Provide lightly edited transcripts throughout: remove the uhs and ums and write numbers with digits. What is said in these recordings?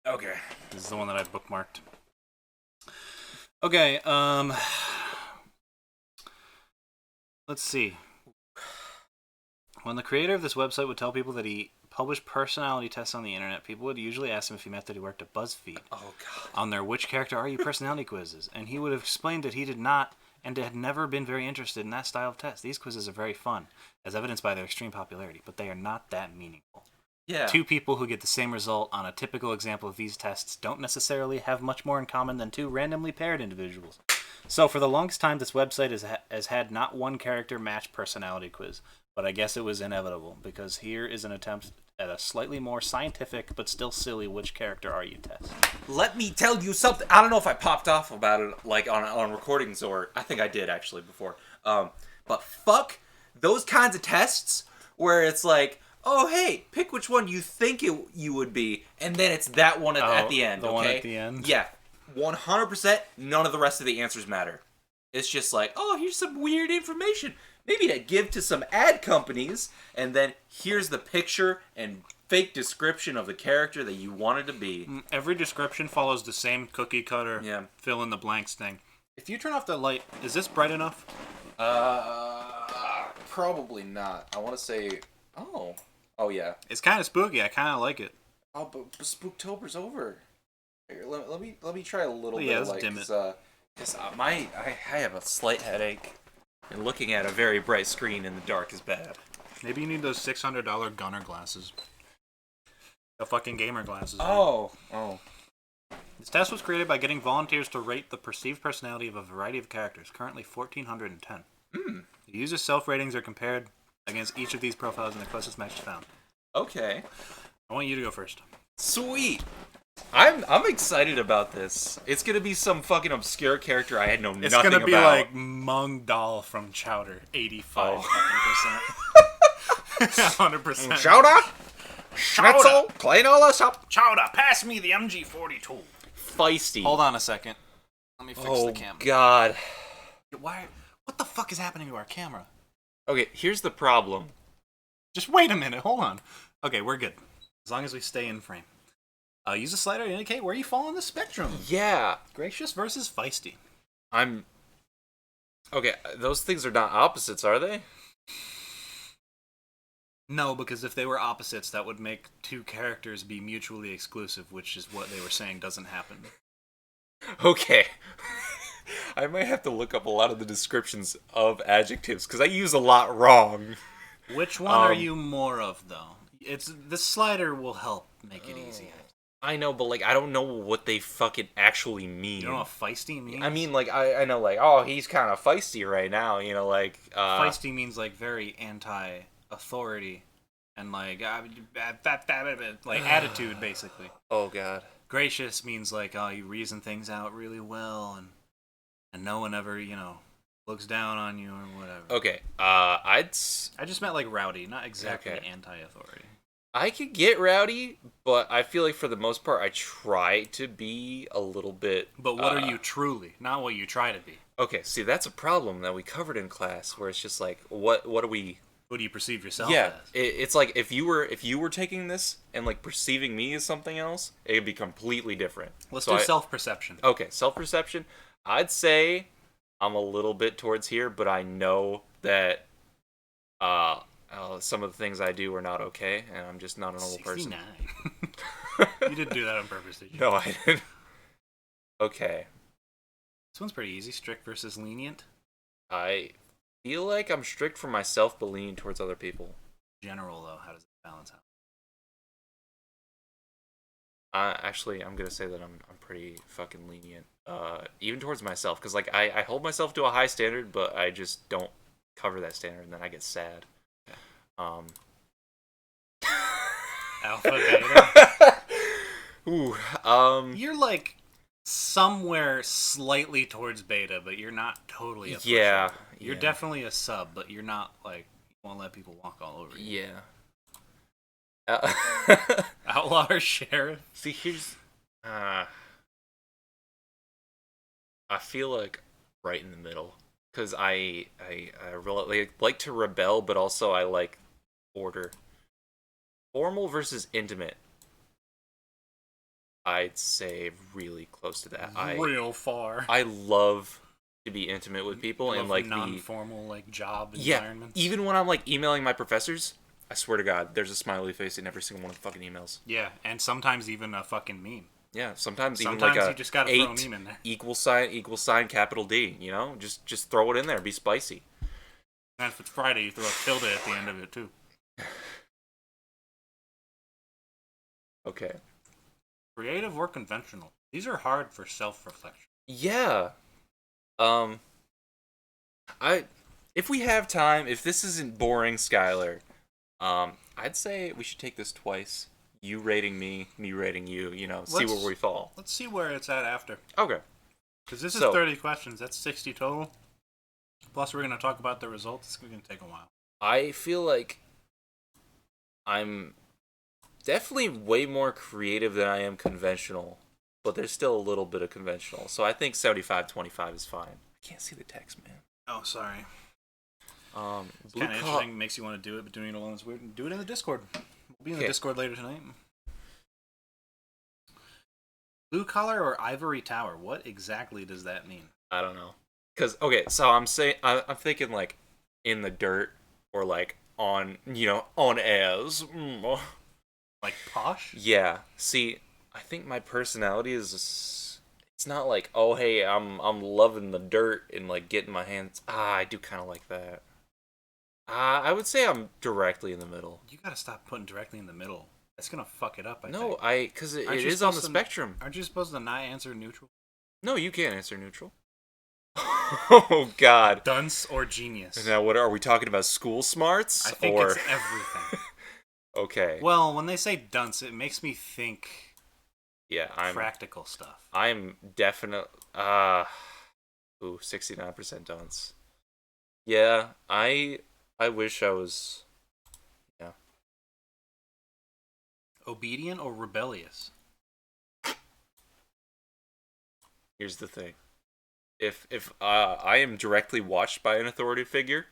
Okay. This is the one that I've bookmarked. Okay, let's see. When the creator of this website would tell people that he published personality tests on the internet, people would usually ask him if he meant that he worked at BuzzFeed. Oh, God. On their Which Character Are You personality quizzes, and he would have explained that he did not and had never been very interested in that style of test. These quizzes are very fun, as evidenced by their extreme popularity, but they are not that meaningful. Yeah. Two people who get the same result on a typical example of these tests don't necessarily have much more in common than two randomly paired individuals. So for the longest time, this website has had not one character match personality quiz, but I guess it was inevitable, because here is an attempt at a slightly more scientific but still silly which character are you test. Let me tell you something. I don't know if I popped off about it like on recordings, or I think I did actually before. But fuck those kinds of tests where it's like, oh hey, pick which one you think you would be, and then it's that one at the end. The okay? one at the end? Yeah, 100%. None of the rest of the answers matter. It's just like, oh, here's some weird information. Maybe to give to some ad companies, and then here's the picture and fake description of the character that you wanted to be. Every description follows the same cookie cutter fill in the blanks thing. If you turn off the light, is this bright enough? Probably not. I want to say, oh yeah. It's kind of spooky. I kind of like it. Oh, but Spooktober's over. Here, let me try a little bit. Yeah, let's dim it. Because I have a slight headache, and looking at a very bright screen in the dark is bad. Maybe you need those $600 gunner glasses. The fucking gamer glasses. Oh. This test was created by getting volunteers to rate the perceived personality of a variety of characters, currently 1,410. The user's self-ratings are compared against each of these profiles, and the closest match is found. Okay. I want you to go first. Sweet. I'm excited about this. It's gonna be some fucking obscure character I had nothing about. It's gonna be like Mung Dal from Chowder, 85 100%. Chowder? Schnitzel? Clean all this up. Chowder, pass me the MG42. Feisty. Hold on a second. Let me fix the camera. Oh, God. What the fuck is happening to our camera? Okay, here's the problem. Just wait a minute. Hold on. Okay, we're good. As long as we stay in frame. Use a slider to indicate where you fall on the spectrum. Yeah. Gracious versus feisty. Okay, those things are not opposites, are they? No, because if they were opposites, that would make two characters be mutually exclusive, which is what they were saying doesn't happen. Okay. I might have to look up a lot of the descriptions of adjectives, because I use a lot wrong. Which one are you more of, though? The slider will help make it easy. I know, but, I don't know what they fucking actually mean. You know what feisty means? I mean, I know, oh, he's kind of feisty right now, feisty means, very anti-authority and, attitude, basically. Oh, God. Gracious means, you reason things out really well, and no one ever, looks down on you or whatever. Okay, I just meant, rowdy, not exactly anti-authority. I could get rowdy, but I feel like for the most part, I try to be a little bit... But what are you truly? Not what you try to be. Okay, see, that's a problem that we covered in class, where it's just what are we... What do you perceive yourself as? It's like if you were taking this and perceiving me as something else, it'd be completely different. Let's do self-perception. Okay, self-perception. I'd say I'm a little bit towards here, but I know that some of the things I do are not okay, and I'm just not a normal 69. person. You didn't do that on purpose, did you? No, I didn't. Okay. This one's pretty easy. Strict versus lenient. I feel like I'm strict for myself, but lenient towards other people. General, though, how does it balance out? Actually, I'm gonna say that I'm pretty fucking lenient, even towards myself, because I hold myself to a high standard, but I just don't cover that standard, and then I get sad. Alpha, beta. Ooh, you're somewhere slightly towards beta, but you're not totally a yeah. You're definitely a sub, but you're not you won't let people walk all over you. Yeah. Outlaw or sheriff? See, here's I feel like right in the middle, because I really like to rebel, but also I like order. Formal versus intimate. I'd say really close to that. Real far. I love to be intimate with people and like non-formal like job yeah, environments. even when I'm like emailing my professors, I swear to God, there's a smiley face in every single one of the fucking emails. Yeah, and sometimes even a fucking meme. Yeah, sometimes even like a you just gotta throw a meme in there. equal sign, capital D. You know, just throw it in there. Be spicy. And if it's Friday, you throw a tilde at the end of it too. Okay. Creative or conventional? These are hard for self-reflection. Yeah. If we have time, if this isn't boring, Skylar, I'd say we should take this twice. You rating me rating you, see where we fall. Let's see where it's at after. Okay. Because this is 30 questions. That's 60 total. Plus, we're going to talk about the results. It's going to take a while. I feel like I'm definitely way more creative than I am conventional, but there's still a little bit of conventional. So I think 75-25 is fine. I can't see the text, man. Oh, sorry. It's Blue kind of interesting. Makes you want to do it, but doing it alone is weird. Do it in the Discord. We'll be in the Discord later tonight. Blue collar or ivory tower? What exactly does that mean? I don't know. Cause so I'm thinking like in the dirt or like on airs. Like posh? Yeah. See, I think my personality is it's not like, oh hey, I'm loving the dirt and like getting my hands. I do kind of like that. I would say I'm directly in the middle. You gotta stop putting directly in the middle. That's gonna fuck it up. No, because it is on the spectrum. Aren't you supposed to not answer neutral? No, you can't answer neutral. Oh God. Dunce or genius? Now, what are we talking about? School smarts? I think it's everything. Okay. Well, when they say dunce, it makes me think. Yeah, practical stuff. I'm definitely 69% dunce. Yeah, I wish I was. Yeah. Obedient or rebellious? Here's the thing. If I am directly watched by an authority figure,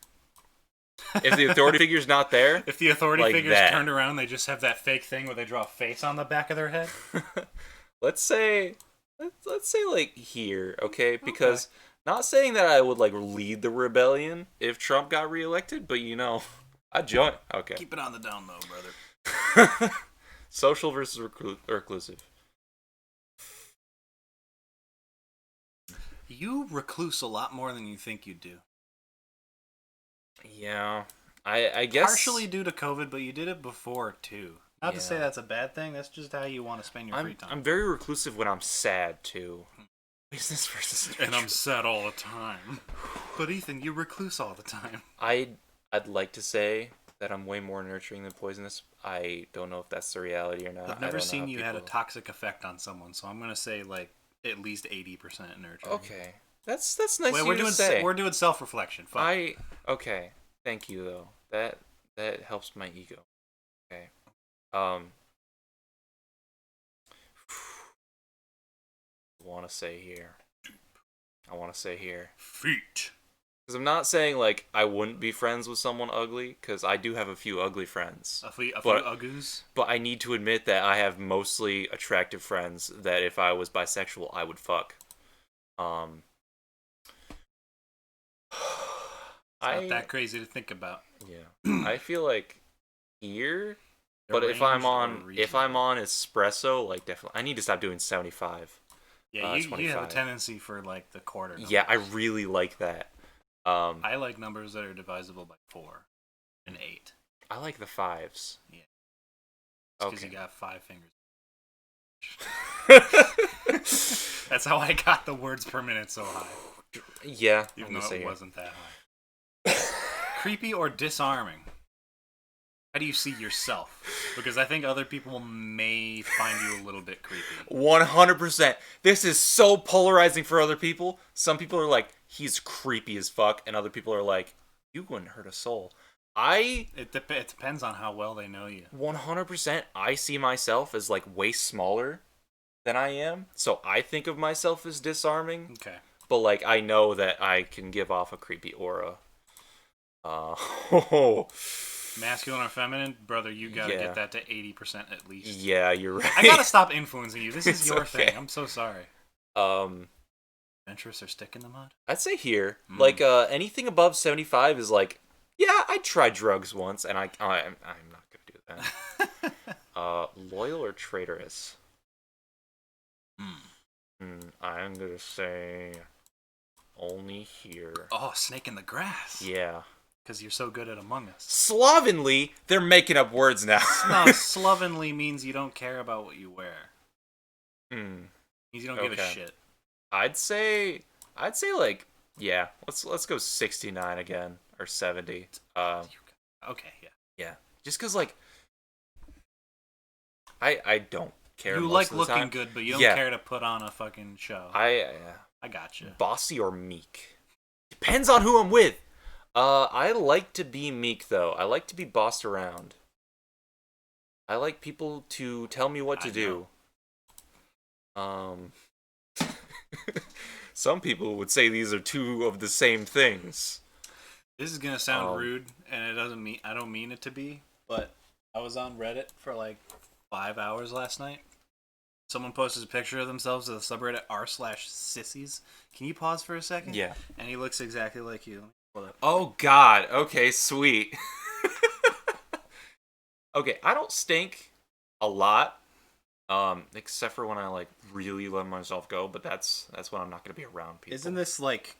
if the authority figure's not there, if the authority like figure's turned around, they just have that fake thing where they draw a face on the back of their head. let's say like here, okay? Because not saying that I would like lead the rebellion if Trump got reelected, but I'd join. Okay. Keep it on the down low, brother. Social versus reclusive. You recluse a lot more than you think you do. Yeah, I guess partially due to COVID, but you did it before too. Not to say that's a bad thing. That's just how you want to spend your free time. I'm very reclusive when I'm sad too. Business versus nurture. And I'm sad all the time. But Ethan, you recluse all the time. I'd like to say that I'm way more nurturing than poisonous. I don't know if that's the reality or not. I've never seen you had a toxic effect on someone, so I'm gonna say like at least 80% nurturing. Okay, that's nice. Wait, we're doing self-reflection. Okay. Thank you though. That helps my ego. Okay. I want to say here. Feet. Because I'm not saying like I wouldn't be friends with someone ugly, because I do have a few ugly friends. A few uggoos? But I need to admit that I have mostly attractive friends that if I was bisexual, I would fuck. It's not that crazy to think about. Yeah. I feel like here, but if I'm on espresso, like definitely, I need to stop doing 75. Yeah, you have a tendency for like the quarter numbers. Yeah, I really like that. I like numbers that are divisible by 4 and 8. I like the 5s. Yeah. Because you got 5 fingers. That's how I got the words per minute so high. Yeah. Even though it wasn't that high. Creepy or disarming? How do you see yourself? Because I think other people may find you a little bit creepy. 100%. This is so polarizing for other people. Some people are like, he's creepy as fuck. And other people are like, you wouldn't hurt a soul. It depends on how well they know you. 100%. I see myself as like way smaller than I am. So I think of myself as disarming. Okay. But like, I know that I can give off a creepy aura. Masculine or feminine, brother, you gotta Yeah. get that to 80% at least. Yeah, you're right. I gotta stop influencing you. This is It's your okay. thing. I'm so sorry. Adventurous or stick in the mud? I'd say here, like, anything above 75 is like, yeah, I tried drugs once, and I'm not gonna do that. Loyal or traitorous? I'm gonna say only here. Oh, snake in the grass. Yeah. Because you're so good at Among Us. Slovenly, they're making up words now. No, slovenly means you don't care about what you wear. Means you don't give a shit. I'd say like, yeah, let's go 69 again, or 70. Okay, yeah. Yeah. Just because, like, I don't care. You most like of the looking time. good, but you don't care to put on a fucking show. I gotcha. Bossy or meek? Depends on who I'm with. I like to be meek, though. I like to be bossed around. I like people to tell me what to do. Some people would say these are two of the same things. This is gonna sound rude, and I don't mean it to be, but I was on Reddit for like 5 hours last night. Someone posted a picture of themselves at the subreddit r/sissies. Can you pause for a second? Yeah. And he looks exactly like you. Oh God. Okay, sweet. Okay, I don't stink a lot, except for when I like really let myself go. But that's when I'm not gonna be around people. Isn't this like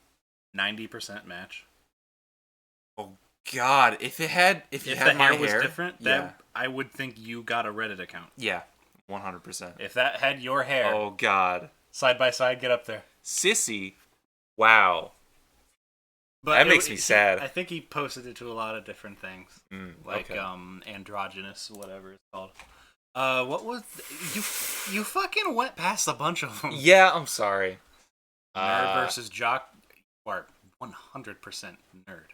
90% match? Oh God! If you had my hair was different, yeah, then I would think you got a Reddit account. Yeah, 100%. If that had your hair, oh God, side by side, get up there. Sissy, wow. But that makes me sad. I think he posted it to a lot of different things, like okay. androgynous, whatever it's called. What was you fucking went past a bunch of them? Yeah, I'm sorry. Nerd versus Jock, or 100% nerd.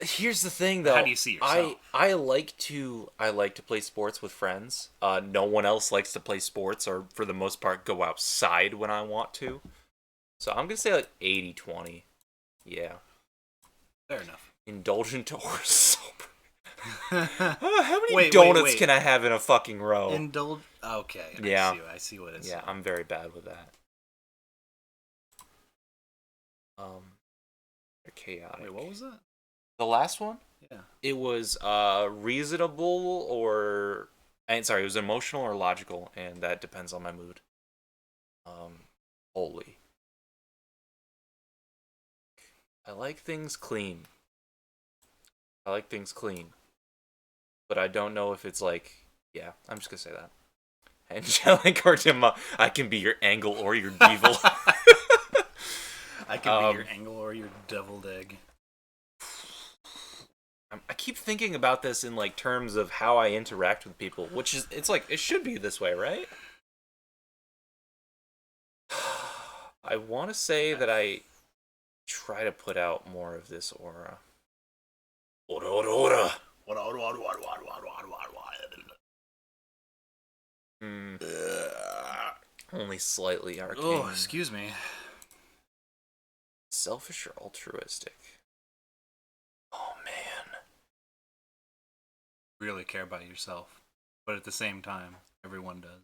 Here's the thing, though. How do you see yourself? I like to play sports with friends. No one else likes to play sports, or for the most part, go outside when I want to. So I'm gonna say like 80-20. Yeah. Fair enough. Indulgent or sober? How many donuts can I have in a fucking row? Okay. Yeah. I see what it's. Yeah, I'm very bad with that. They're chaotic. Wait, what was that? The last one? Yeah. It was reasonable or... it was emotional or logical, and that depends on my mood. Holy. I like things clean. But I don't know if it's like... Yeah, I'm just gonna say that. Angelic or Dima, I can be your angle or your devil. I can be your angle or your deviled egg. I keep thinking about this in like terms of how I interact with people, which is it's like it should be this way, right? I want to say that I try to put out more of this aura. Aura. Only slightly arcane. Oh, excuse me. Selfish or altruistic? Oh man. Really care about yourself, but at the same time, everyone does.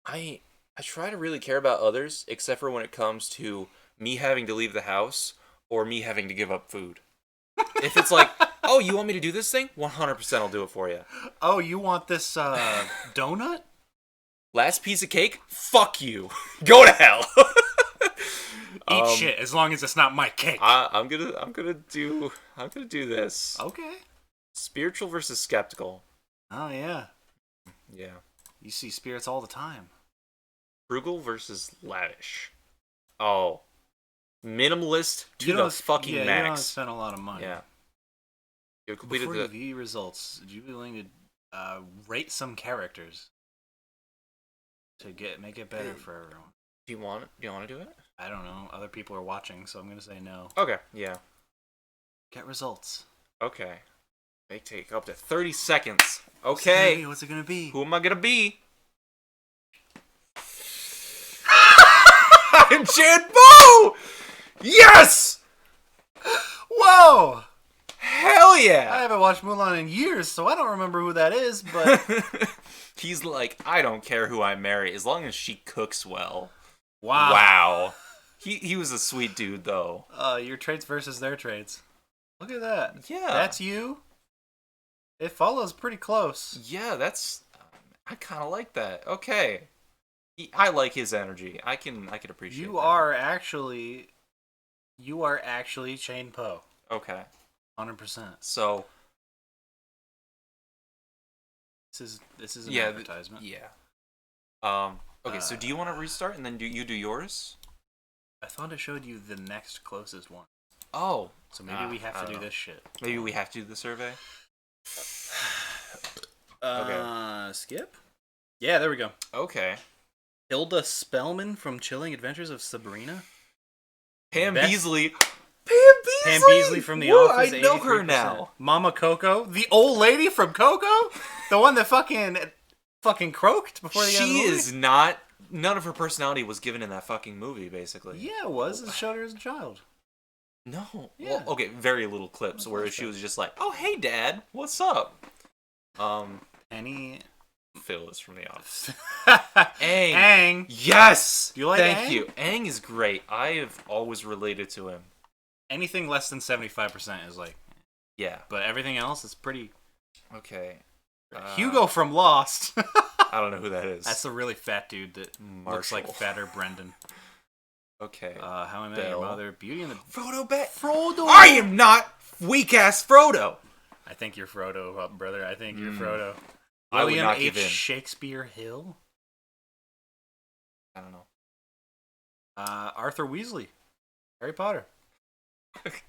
I try to really care about others, except for when it comes to me having to leave the house or me having to give up food. If it's like, oh, you want me to do this thing? 100% I'll do it for you. Oh, you want this donut? Last piece of cake? Fuck you. Go to hell. Eat shit as long as it's not my cake. I'm gonna do this. Okay. Spiritual versus skeptical. Oh yeah. Yeah. You see spirits all the time. Frugal versus lavish. Oh. Minimalist to the fucking max. You don't spend a lot of money. Yeah. You completed Before you view results, would you be willing to rate some characters to make it better for everyone? Do you want to do it? I don't know. Other people are watching, so I'm gonna say no. Okay. Yeah. Get results. Okay. They take up to 30 seconds. Okay. What's it gonna be? Who am I gonna be? I'm Chad Boo! Yes! Whoa! hell I yeah! haven't watched Mulan in years, so I don't remember who that is, but... He's like, I don't care who I marry, as long as she cooks well. Wow. Wow. He was a sweet dude, though. Your traits versus their traits. Look at that. Yeah. That's you? It follows pretty close. Yeah, that's... I kind of like that. Okay. I like his energy. I can appreciate You that. are actually Shane Poe. Okay. 100%. So... This is an advertisement. Yeah. Okay, so do you want to restart and then do yours? I thought it showed you the next closest one. Oh. So maybe we have to do this shit. Maybe we have to do the survey? Okay. Skip? Yeah, there we go. Okay. Hilda Spellman from Chilling Adventures of Sabrina. Pam Best- Beasley. Pam Beasley from The Office. I know her 83%. now. Mama Coco, the old lady from Coco, the one that fucking croaked before the end of the She movie. is not. None of her personality was given in that fucking movie, basically. Yeah, it was. It showed her as a child. No. Yeah. Well, okay, very little clips where she was just like, "Oh, hey, Dad, what's up?" Any Phil is from The Office. Aang. Aang. Yes. Do you like Thank Aang? you. Aang is great. I have always related to him. Anything less than 75% is like, Yeah. but everything else is pretty. Okay. Hugo from Lost. I don't know who that is. That's the really fat dude that looks like fatter Brendan. Okay. How I Met Your Mother, Beauty and the Frodo Beck. Frodo. I am not weak ass Frodo. I think you're Frodo, brother. I think you're Frodo. I would William not H. give in. Shakespeare Hill. I don't know. Arthur Weasley. Harry Potter.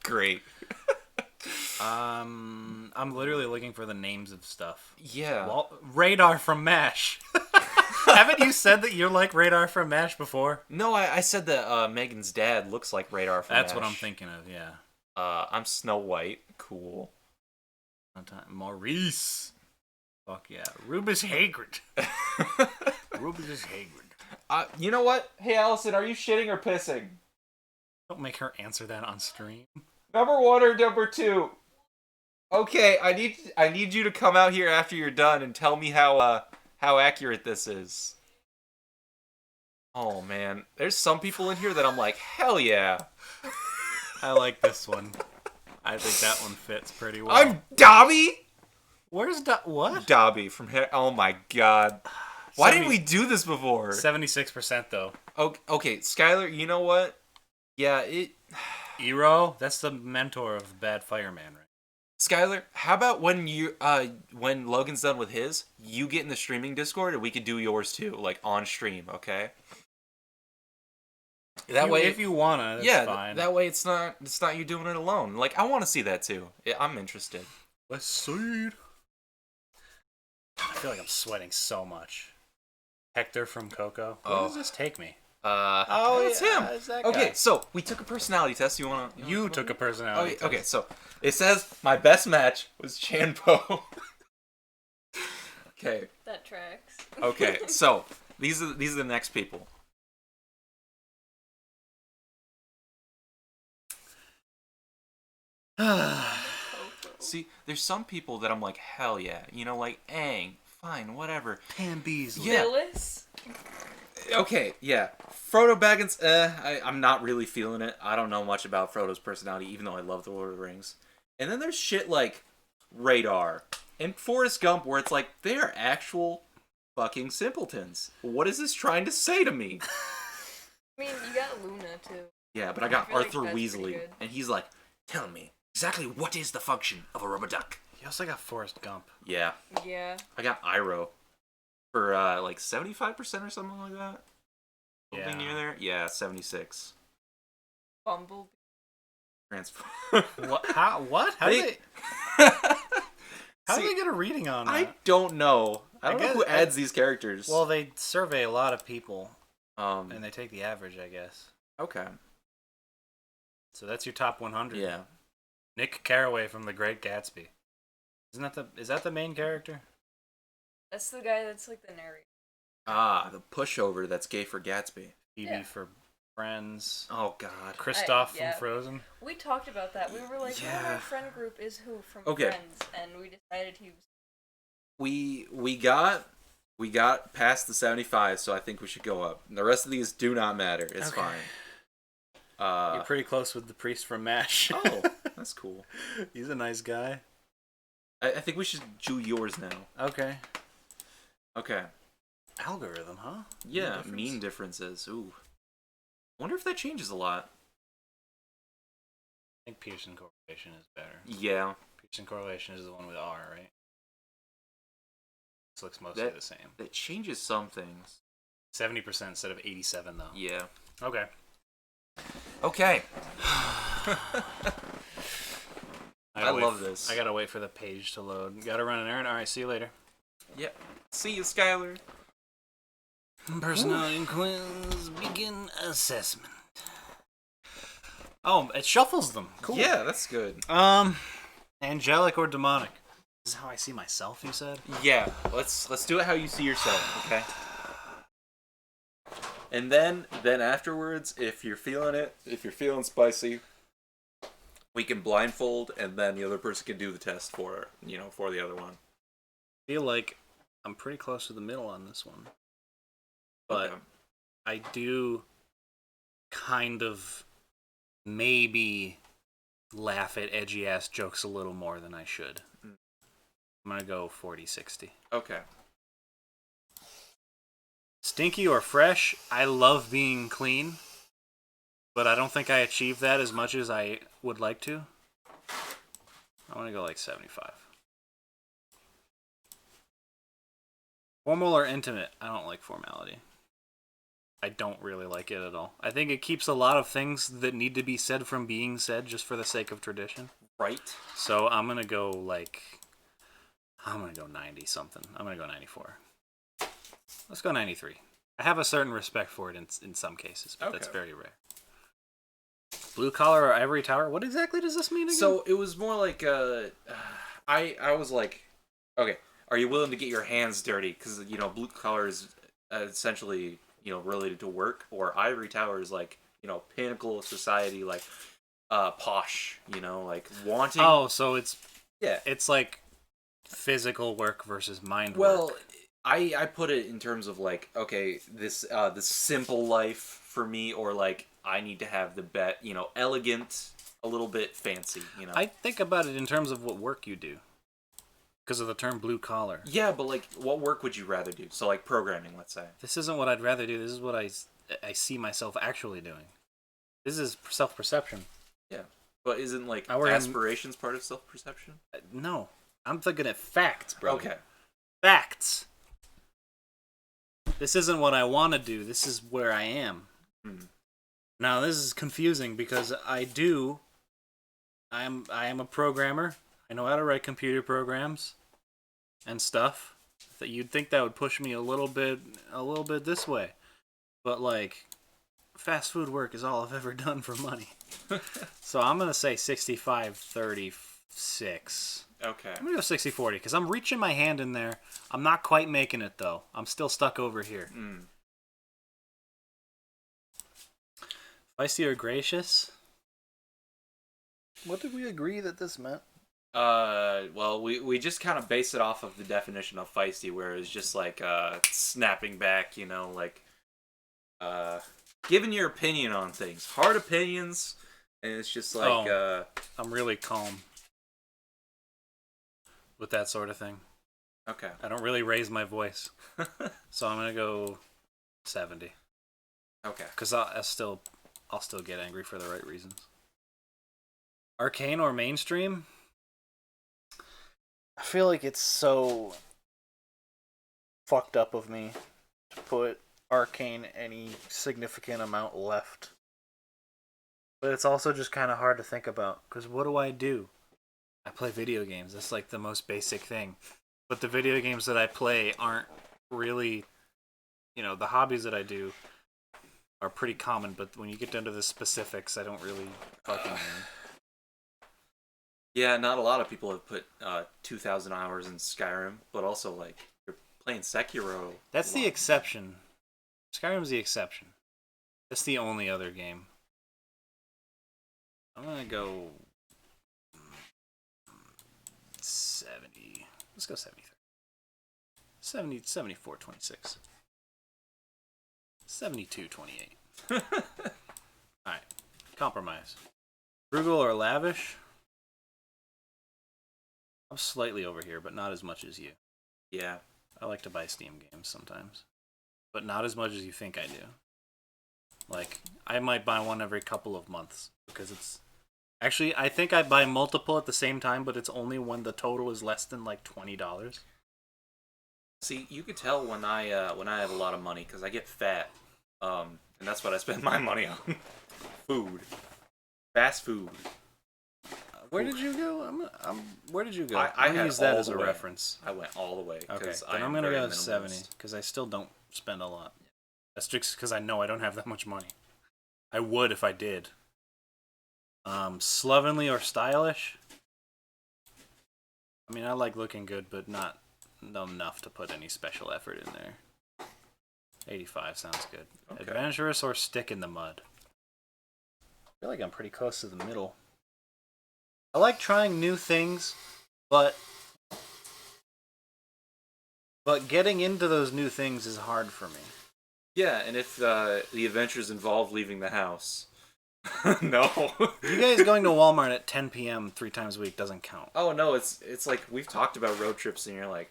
Great. I'm literally looking for the names of stuff. Yeah. Radar from MASH. Haven't you said that you're like Radar from MASH before? No, I said that Megan's dad looks like Radar from That's MASH. what I'm thinking of, yeah. I'm Snow White. Cool. Maurice. Fuck yeah. Rubus Hagrid. Rubus Hagrid. You know what? Hey, Allison, are you shitting or pissing? Don't make her answer that on stream. Number 1 or number 2? Okay, I need you to come out here after you're done and tell me how accurate this is. Oh man, there's some people in here that I'm like, hell yeah. I like this one. I think that one fits pretty well. I'm Dobby. Where's what? Dobby from here. Oh my god. Why didn't we do this before? 76% though. Okay, Skylar, you know what? Yeah, Eero, that's the mentor of Bad Fireman, right? Skylar, how about when when Logan's done with his, you get in the streaming Discord and we could do yours too, like on stream, okay? That way, if you wanna, that's fine. That way it's not you doing it alone. Like I want to see that too. I'm interested. Let's see. I feel like I'm sweating so much. Hector from Coco. Where does this take me? It's him. It's that Okay, guy. so we took a personality test. You took a personality test. Okay, so it says my best match was Chanpo. Okay. That tracks. Okay, so these are the next people. See, there's some people that I'm like, hell yeah, like Aang, fine, whatever. Pam Beasley. Yeah. Phyllis? Okay, yeah. Frodo Baggins, I'm not really feeling it. I don't know much about Frodo's personality, even though I love The Lord of the Rings. And then there's shit like Radar and Forrest Gump, where it's like, they are actual fucking simpletons. What is this trying to say to me? I mean, you got Luna, too. Yeah, but I got feel like Arthur that's pretty Weasley, good. and he's like, tell me, exactly what is the function of a rubber duck? You also got Forrest Gump. Yeah. Yeah. I got Iroh for like 75% or something like that. Something near there? Yeah, 76. Bumblebee. Transform. What? How? What? How See, did they get a reading on that? I don't know. I don't know who adds these characters. Well, they survey a lot of people, and and they take the average, I guess. okay. So that's your top 100. Yeah. Nick Carraway from The Great Gatsby. Is that the main character? That's the guy that's like the narrator. Ah, the pushover that's gay for Gatsby. Phoebe Yeah. for Friends. Oh God. Kristoff yeah. from Frozen. We talked about that. We were like, who in Yeah. our friend group is who from Okay. Friends? And we decided he was... We got past the 75, so I think we should go up. The rest of these do not matter. It's Okay. fine. You're pretty close with the priest from MASH. Oh, that's cool. He's a nice guy. I think we should do yours now. Okay. Okay. Algorithm, huh? Yeah, mean differences. Ooh. Wonder if that changes a lot. I think Pearson correlation is better. Yeah. Pearson correlation is the one with R, right? This looks mostly the same. That changes some things. 70% instead of 87, though. Yeah. Okay. Okay. I love this. I gotta wait for the page to load. Gotta run an errand. All right, see you later. Yep. See you, Skylar. Personality quiz begin assessment. Oh, it shuffles them. Cool. Yeah, that's good. Angelic or demonic? This is how I see myself, you said? Yeah. Let's do it how you see yourself, okay? And then afterwards, if you're feeling it, if you're feeling spicy, we can blindfold, and then the other person can do the test for the other one. I feel like I'm pretty close to the middle on this one. But Okay. I do kind of maybe laugh at edgy ass jokes a little more than I should. Mm. I'm gonna go 40-60. Okay. Stinky or fresh? I love being clean, but I don't think I achieve that as much as I would like to. I want to go like 75. Formal or intimate? I don't like formality. I don't really like it at all. I think it keeps a lot of things that need to be said from being said just for the sake of tradition. Right. So I'm going to go 90 something. I'm going to go 94. Let's go 93. I have a certain respect for it in some cases, but that's very rare. Blue collar or ivory tower? What exactly does this mean again? So it was more like I was like, okay, are you willing to get your hands dirty? Because blue collar is essentially related to work, or ivory tower is like pinnacle of society, like posh, like wanting. Oh, so it's like physical work versus mind work. I put it in terms of like, okay, this simple life for me, or like I need to have the elegant, a little bit fancy, I think about it in terms of what work you do. Because of the term blue collar. Yeah, but like, what work would you rather do? So like programming, let's say. This isn't what I'd rather do. This is what I see myself actually doing. This is self-perception. Yeah, but isn't like aspirations part of self-perception? No. I'm thinking of facts, bro. Okay. Facts. This isn't what I want to do. This is where I am. Hmm. Now, this is confusing because I am a programmer. I know how to write computer programs and stuff. That you'd think that would push me a little bit this way. But like fast food work is all I've ever done for money. So I'm going to say 65-36. Okay. I'm going to go 60-40 because I'm reaching my hand in there. I'm not quite making it, though. I'm still stuck over here. Mm. Feisty or gracious? What did we agree that this meant? Well, we just kind of base it off of the definition of feisty, where it's just like, snapping back, giving your opinion on things. Hard opinions, and it's just like, I'm really calm with that sort of thing. Okay. I don't really raise my voice. So I'm gonna go 70. Okay. Because I'll still get angry for the right reasons. Arcane or mainstream? I feel like it's so fucked up of me to put Arcane any significant amount left. But it's also just kind of hard to think about, because what do? I play video games. That's like the most basic thing. But the video games that I play aren't really, the hobbies that I do are pretty common, but when you get down to the specifics, I don't really fucking... Yeah, not a lot of people have put 2,000 hours in Skyrim, but also, like, you're playing Sekiro. That's the exception. Skyrim's the exception. That's the only other game. I'm gonna go 70. Let's go 73. 74, 26. 72, 28. Alright. Compromise. Frugal or Lavish? I'm slightly over here, but not as much as you. Yeah. I like to buy Steam games sometimes. But not as much as you think I do. Like, I might buy one every couple of months. Because it's... Actually, I think I buy multiple at the same time, but it's only when the total is less than, like, $20. See, you could tell when I have a lot of money, because I get fat. And that's what I spend my money on. Food. Fast food. Where did you go? Where did you go? I I'm gonna had use that all as the a way. reference. I went all the way. Okay, I then I'm am gonna very go minimalist. 70 because I still don't spend a lot. That's just because I know I don't have that much money. I would if I did. Slovenly or stylish? I mean, I like looking good, but not enough to put any special effort in there. 85 sounds good. Okay. Adventurous or stick in the mud? I feel like I'm pretty close to the middle. I like trying new things, but getting into those new things is hard for me. Yeah, and if the adventures involve leaving the house, no. You guys going to Walmart at 10 p.m. 3 times a week doesn't count. Oh no, it's like we've talked about road trips, and you're like,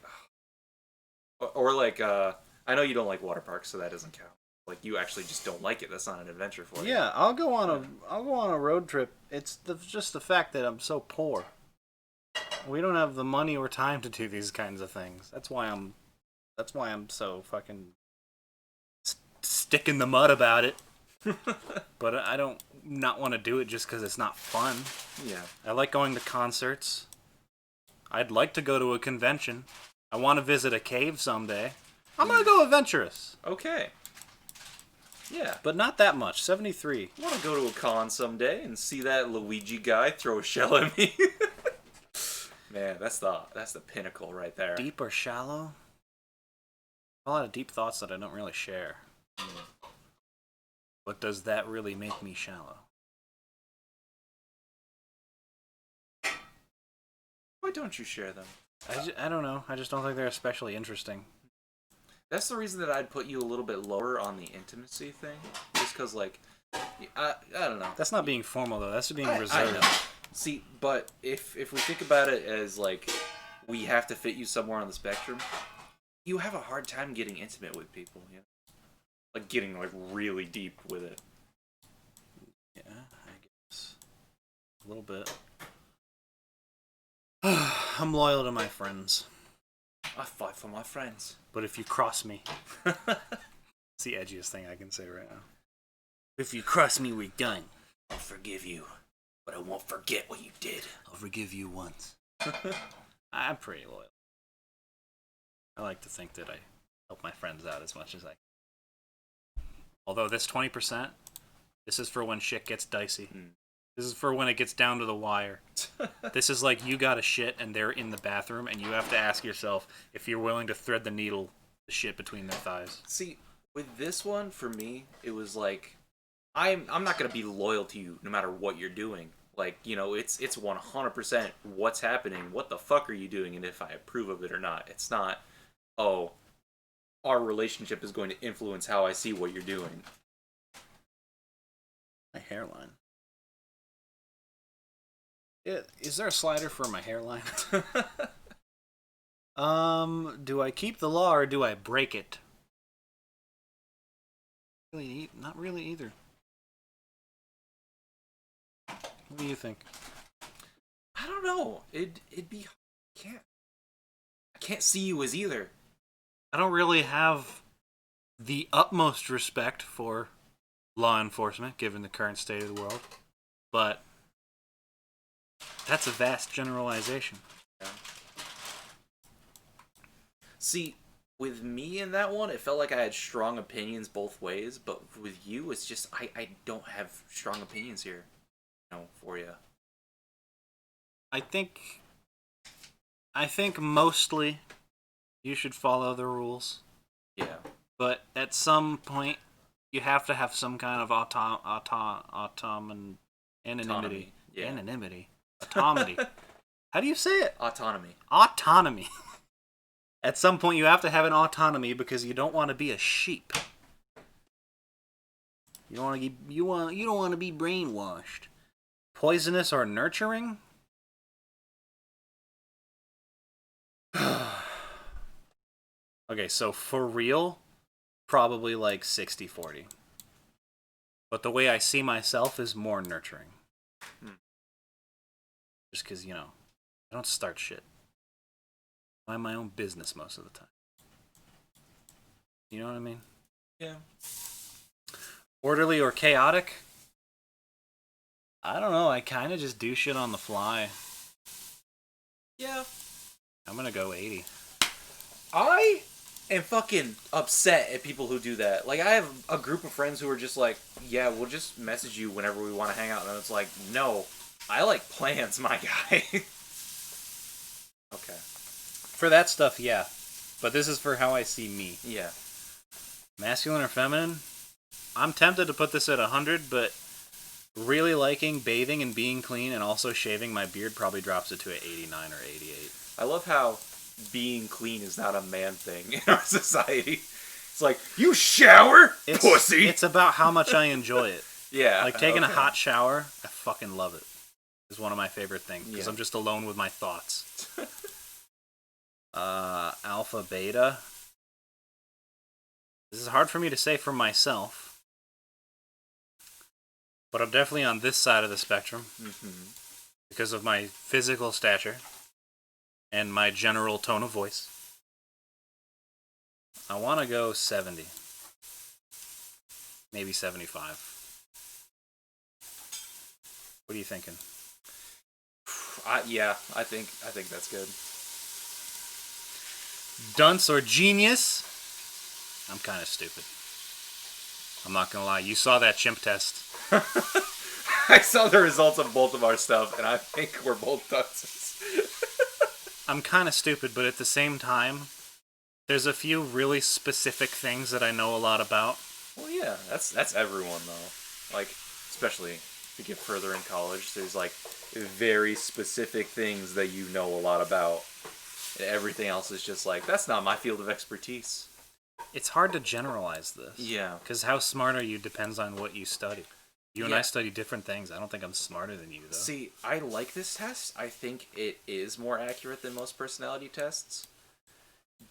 or like I know you don't like water parks, so that doesn't count. Like you actually just don't like it. That's not an adventure for you. Yeah, I'll go on a road trip. It's just the fact that I'm so poor. We don't have the money or time to do these kinds of things. That's why I'm so fucking stick in the mud about it. But I don't not want to do it just because it's not fun. Yeah. I like going to concerts. I'd like to go to a convention. I want to visit a cave someday. I'm gonna go adventurous. Okay. Yeah. But not that much. 73. I want to go to a con someday and see that Luigi guy throw a shell at me. Man, that's the pinnacle right there. Deep or shallow? A lot of deep thoughts that I don't really share. But does that really make me shallow? Why don't you share them? I don't know. I just don't think they're especially interesting. That's the reason that I'd put you a little bit lower on the intimacy thing. Just because, like, I don't know. That's not being formal, though. That's being reserved. I know. See, but if we think about it as, like, we have to fit you somewhere on the spectrum, you have a hard time getting intimate with people, you know? Like, getting, like, really deep with it. Yeah, I guess. A little bit. I'm loyal to my friends. I fight for my friends. But if you cross me... It's the edgiest thing I can say right now. If you cross me, we're done. I'll forgive you, but I won't forget what you did. I'll forgive you once. I'm pretty loyal. I like to think that I help my friends out as much as I can. Although this 20%, this is for when shit gets dicey. This is for when it gets down to the wire. This is like you got a shit and they're in the bathroom and you have to ask yourself if you're willing to thread the needle, the shit between their thighs. See, with this one, for me, it was like, I'm not going to be loyal to you no matter what you're doing. Like, you know, it's 100% what's happening, what the fuck are you doing, and if I approve of it or not. It's not, oh, our relationship is going to influence how I see what you're doing. My hairline. Is there a slider for my hairline? Do I keep the law or do I break it? Really, not really either. What do you think? I don't know. It'd be I can't see you as either. I don't really have the utmost respect for law enforcement given the current state of the world, but that's a vast generalization. Yeah. See, with me in that one, it felt like I had strong opinions both ways, but with you, it's just, I don't have strong opinions here, you know, for you. I think mostly you should follow the rules. Yeah. But at some point, you have to have some kind of anonymity. Yeah. Anonymity. Autonomy. How do you say it? Autonomy. Autonomy. At some point, you have to have an autonomy because you don't want to be a sheep. You don't want to be brainwashed. Poisonous or nurturing? Okay, so for real, probably like 60-40. But the way I see myself is more nurturing. Just because, I don't start shit. I mind my own business most of the time. You know what I mean? Yeah. Orderly or chaotic? I don't know. I kind of just do shit on the fly. Yeah. I'm gonna go 80. I am fucking upset at people who do that. Like, I have a group of friends who are just like, yeah, we'll just message you whenever we want to hang out. And it's like, no, I like plans, my guy. Okay. For that stuff, yeah. But this is for how I see me. Yeah. Masculine or feminine? I'm tempted to put this at 100, but really liking bathing and being clean and also shaving my beard probably drops it to an 89 or 88. I love how being clean is not a man thing in our society. It's like, you shower, pussy! It's about how much I enjoy it. Yeah. Like, taking a hot shower, I fucking love it. It's one of my favorite things, because Yeah. I'm just alone with my thoughts. Alpha, beta. This is hard for me to say for myself. But I'm definitely on this side of the spectrum. Mm-hmm. Because of my physical stature. And my general tone of voice. I want to go 70. Maybe 75. What are you thinking? Yeah, I think that's good. Dunce or genius? I'm kind of stupid. I'm not gonna lie. You saw that chimp test. I saw the results of both of our stuff, and I think we're both dunces. I'm kind of stupid, but at the same time, there's a few really specific things that I know a lot about. Well, yeah, that's everyone though. Like, especially if you get further in college, there's like very specific things that you know a lot about. And everything else is just like, that's not my field of expertise. It's hard to generalize this. Yeah. Because how smart are you depends on what you study. You and Yeah. I study different things. I don't think I'm smarter than you, though. See, I like this test. I think it is more accurate than most personality tests.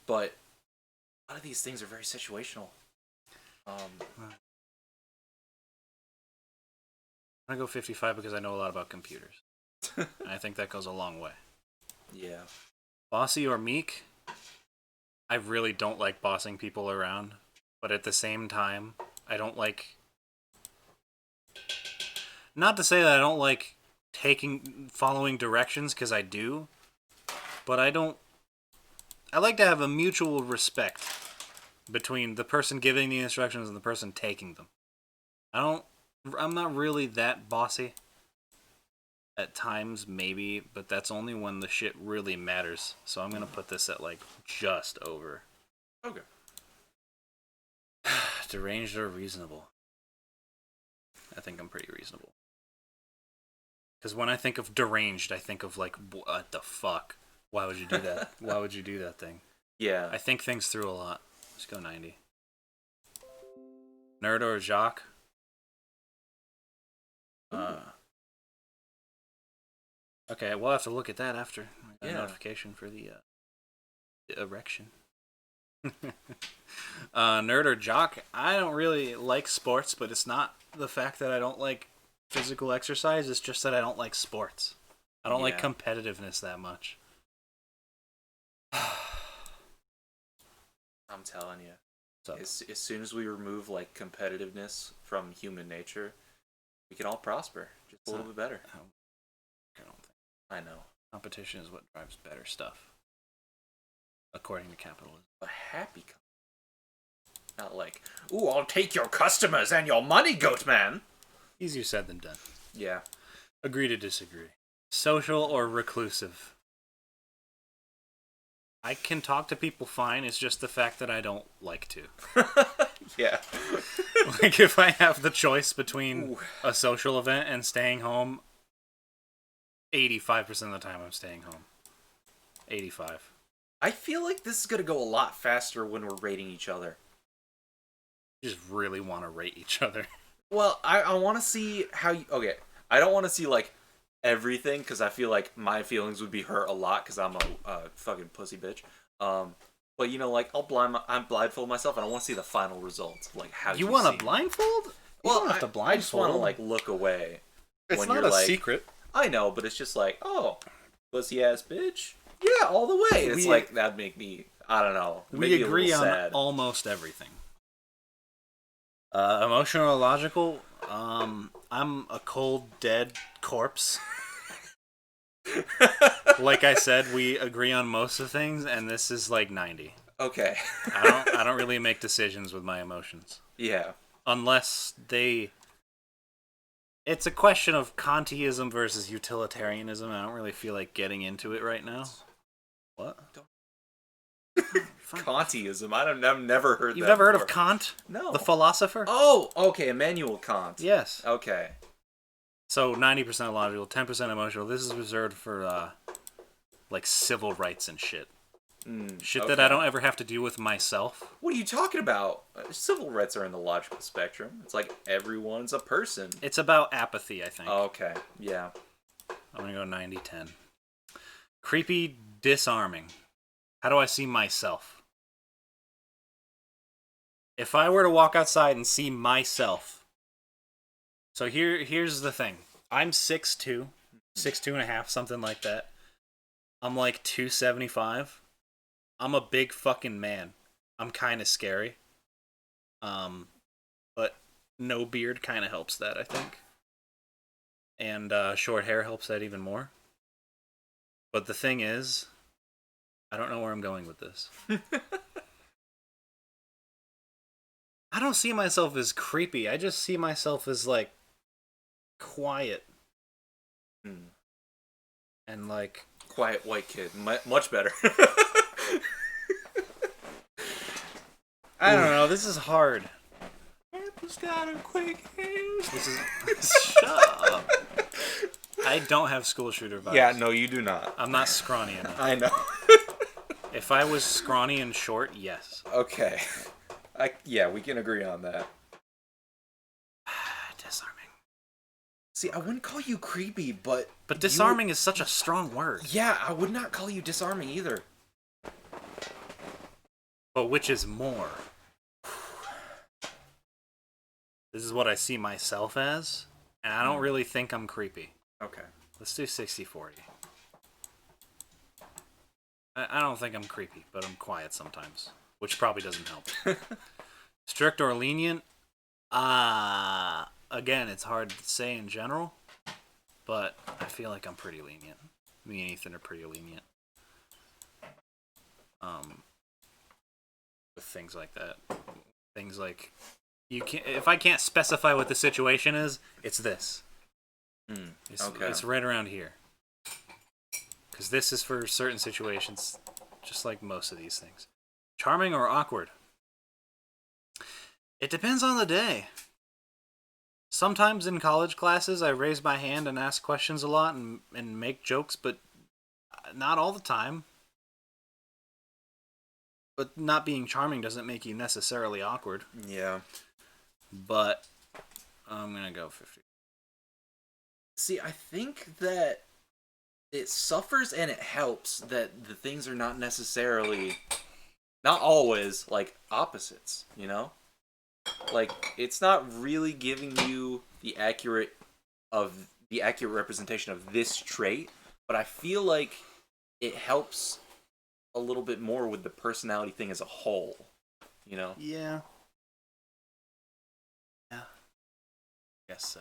But a lot of these things are very situational. I'm going to go 55 because I know a lot about computers. And I think that goes a long way. Yeah. Bossy or meek? I really don't like bossing people around. But at the same time, I don't like... Not to say that I don't like following directions, because I do. But I don't... I like to have a mutual respect between the person giving the instructions and the person taking them. I'm not really that bossy. At times, maybe, but that's only when the shit really matters. So I'm gonna put this at, like, just over. Okay. Deranged or reasonable? I think I'm pretty reasonable. Because when I think of deranged, I think of, like, what the fuck? Why would you do that? Why would you do that thing? Yeah. I think things through a lot. Let's go 90. Nerd or Jock? Okay, we'll have to look at that after. I got a notification for the erection. Nerd or Jock? I don't really like sports, but it's not the fact that I don't like physical exercise. It's just that I don't like sports. I don't like competitiveness that much. I'm telling you. As soon as we remove, like, competitiveness from human nature, we can all prosper just a little bit better. I don't think. I know. Competition is what drives better stuff. According to capitalism. A happy company. Not like, ooh, I'll take your customers and your money, goat man. Easier said than done. Yeah. Agree to disagree. Social or reclusive? I can talk to people fine. It's just the fact that I don't like to. Yeah. Like, if I have the choice between a social event and staying home, 85% of the time I'm staying home. 85. I feel like this is gonna go a lot faster when we're rating each other. You just really want to rate each other. Well, I want to see how you... Okay, I don't want to see, like, everything, because I feel like my feelings would be hurt a lot, because I'm a fucking pussy bitch. But, you know, like, I'm blindfold myself, and I want to see the final results of, like, how you want see a blindfold? Well, you don't have to blindfold. I just want to, like, look away. It's when not you're a like, secret. I know, but it's just like, oh, pussy-ass bitch? Yeah, all the way. It's like, that'd make me... I don't know. We agree on sad. almost everything. Emotional or logical? I'm a cold, dead corpse. Like I said, we agree on most of things, and this is like 90. Okay. I don't really make decisions with my emotions. Yeah. Unless they... It's a question of Kantiism versus utilitarianism. I don't really feel like getting into it right now. What? Kantiism. I've never heard that. You've never heard before. of Kant? No. The philosopher? Oh, okay. Immanuel Kant. Yes. Okay. So 90% logical, 10% emotional. This is reserved for like civil rights and shit. Shit that I don't ever have to deal with myself. What are you talking about? Civil rights are in the logical spectrum. It's like everyone's a person. It's about apathy, I think. Oh, okay. Yeah. I'm gonna go 90-10. Creepy, disarming. How do I see myself? If I were to walk outside and see myself... So here's the thing. I'm 6'2", 6'2 and a half, something like that. I'm like 275. I'm a big fucking man. I'm kind of scary. But no beard kind of helps that, I think. And short hair helps that even more. But the thing is, I don't know where I'm going with this. I don't see myself as creepy. I just see myself as, like, quiet. And, like... Quiet white kid. Much better. I don't know. This is hard. Apple's got a quick hand. This is... Shut up. I don't have school shooter vibes. Yeah, no, you do not. I'm not scrawny enough. I know. If I was scrawny and short, yes. Okay. Yeah, we can agree on that. Disarming. See, I wouldn't call you creepy, but... But disarming is such a strong word. Yeah, I would not call you disarming either. But which is more? This is what I see myself as, and I don't really think I'm creepy. Okay. Let's do 60-40. I don't think I'm creepy, but I'm quiet sometimes, which probably doesn't help. Strict or lenient? Again, it's hard to say in general, but I feel like I'm pretty lenient. Me and Ethan are pretty lenient. With things like that. Things like, if I can't specify what the situation is, it's this. It's right around here. Because this is for certain situations, just like most of these things. Charming or awkward? It depends on the day. Sometimes in college classes, I raise my hand and ask questions a lot and make jokes, but not all the time. But not being charming doesn't make you necessarily awkward. Yeah. But I'm going to go 50. See, I think that it suffers and it helps that the things are not necessarily, not always, like, opposites, you know? Like, it's not really giving you the accurate representation of this trait, but I feel like it helps a little bit more with the personality thing as a whole, you know? Yeah. Yeah. Guess so.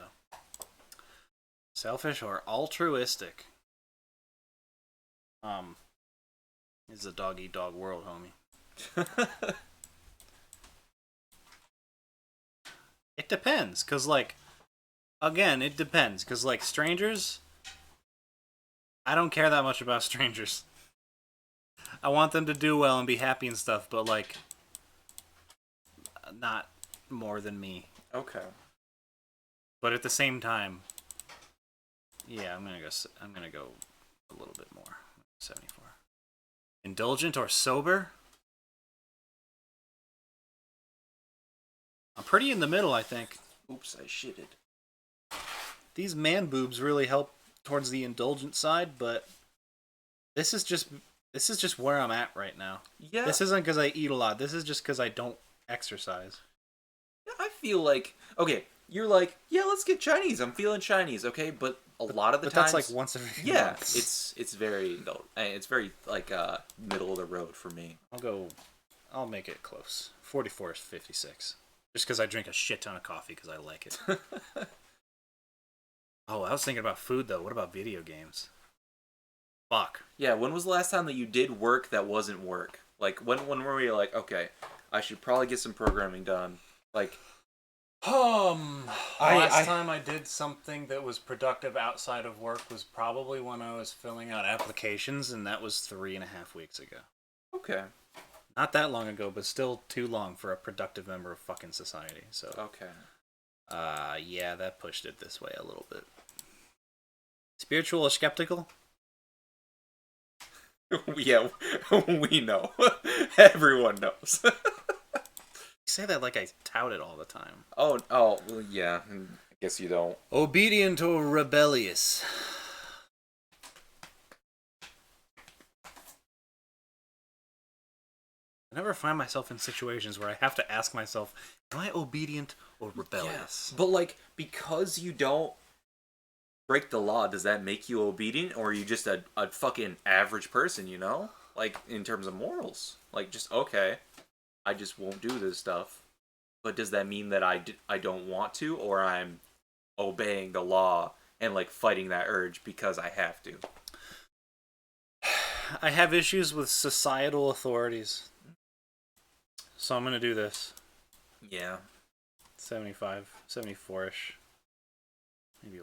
Selfish or altruistic? It's a dog-eat-dog world, homie. It depends, because, like, again, it depends, because, like, strangers, I don't care that much about strangers. I want them to do well and be happy and stuff, but like, not more than me. Okay. But at the same time, yeah, I'm gonna go a little bit more. 74. Indulgent or sober? I'm pretty in the middle, I think. Oops, I shitted. These man boobs really help towards the indulgent side, but this is just where I'm at right now. Yeah. This isn't because I eat a lot. This is just because I don't exercise. I feel like, okay, you're like, yeah, let's get Chinese. I'm feeling Chinese, okay? But a lot of the times... that's like once every few yeah, months. it's very indulgent. It's very, like, middle of the road for me. I'll make it close. 44 is 56. Just because I drink a shit ton of coffee because I like it. Oh, I was thinking about food, though. What about video games? Fuck. Yeah, when was the last time that you did work that wasn't work? Like, when were you like, okay, I should probably get some programming done? Like... Last time I did something that was productive outside of work was probably when I was filling out applications, and that was 3.5 weeks ago. Okay. Not that long ago, but still too long for a productive member of fucking society. So. Okay. Yeah, that pushed it this way a little bit. Spiritual or skeptical? Yeah, we know. Everyone knows. You say that like I tout it all the time. Oh, well, yeah. I guess you don't. Obedient or rebellious? I never find myself in situations where I have to ask myself, am I obedient or rebellious? Yes. But, like, because you don't break the law, does that make you obedient? Or are you just a fucking average person, you know? Like, in terms of morals. Like, just, okay, I just won't do this stuff. But does that mean that I don't want to? Or I'm obeying the law and, like, fighting that urge because I have to? I have issues with societal authorities. So I'm going to do this. Yeah. 75, 74-ish. Maybe.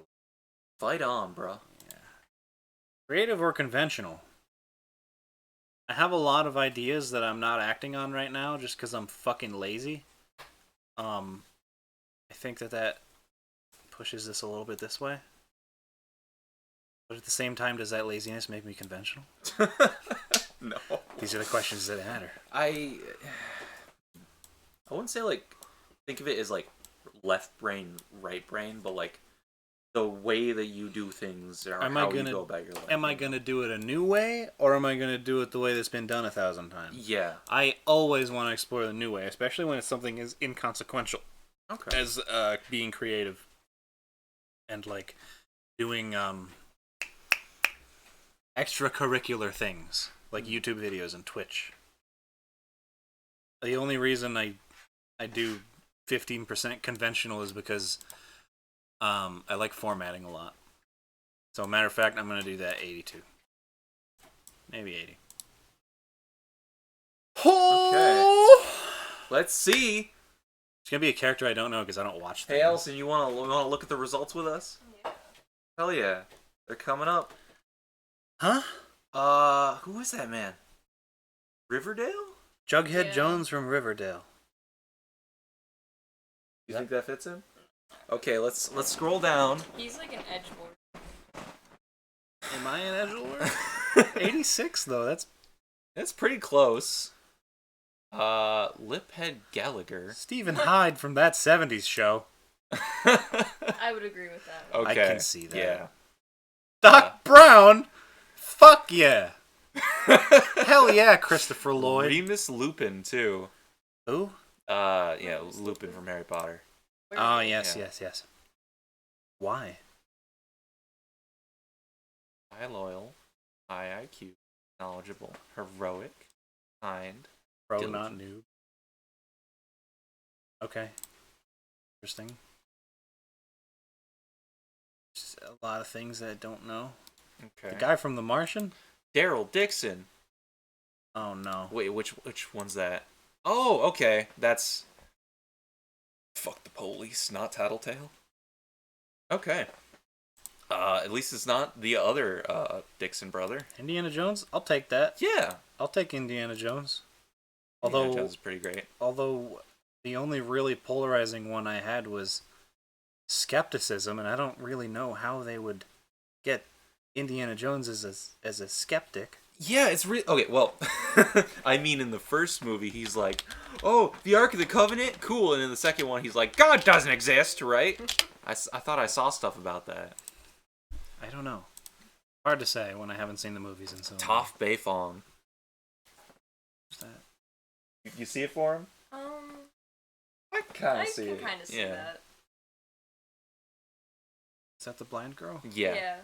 Fight on, bro. Yeah. Creative or conventional? I have a lot of ideas that I'm not acting on right now just because I'm fucking lazy. I think that pushes this a little bit this way. But at the same time, does that laziness make me conventional? No. These are the questions that matter. I wouldn't say, like, think of it as, like, left brain, right brain, but, like, the way that you do things or how you go about your life. Am I going to do it a new way, or am I going to do it the way that's been done 1,000 times? Yeah. I always want to explore the new way, especially when it's something as inconsequential as being creative and, like, doing extracurricular things, like YouTube videos and Twitch. The only reason I do 15% conventional is because I like formatting a lot. So, matter of fact, I'm going to do that 82. Maybe 80. Okay. Let's see. It's going to be a character I don't know because I don't watch things. Hey, Allison, you want to look at the results with us? Yeah. Hell yeah. They're coming up. Huh? Who is that man? Riverdale? Jughead Yeah. Jones from Riverdale. You think that fits him? Okay, let's scroll down. He's like an edgelord. Am I an edgelord? 86 though. That's pretty close. Liphead Gallagher. Stephen Hyde from That 70s Show. I would agree with that. Okay. I can see that. Yeah. Doc Brown? Fuck yeah. Hell yeah, Christopher Lloyd. Remus Lupin too. Who? Yeah, Lupin from Harry Potter. Oh, yes, Yeah. yes. Why? High loyal, high IQ, knowledgeable, heroic, kind. Pro, Diligent. not noob. Okay. Interesting. Just a lot of things that I don't know. Okay. The guy from The Martian? Daryl Dixon. Oh, no. Wait, which one's that? Oh, okay. That's fuck the police, not Tattletale. Okay. At least it's not the other Dixon brother. Indiana Jones? I'll take that. Yeah. I'll take Indiana Jones. Indiana Jones is pretty great. Although the only really polarizing one I had was skepticism, and I don't really know how they would get Indiana Jones as a skeptic. Yeah, it's really okay. Well, I mean, in the first movie, he's like, "Oh, the Ark of the Covenant, cool," and in the second one, he's like, "God doesn't exist, right?" I thought I saw stuff about that. I don't know. Hard to say when I haven't seen the movies in so long. Toph Beifong. What's that? You see it for him? I kind of see it. I can kind of see that. Is that the blind girl? Yeah.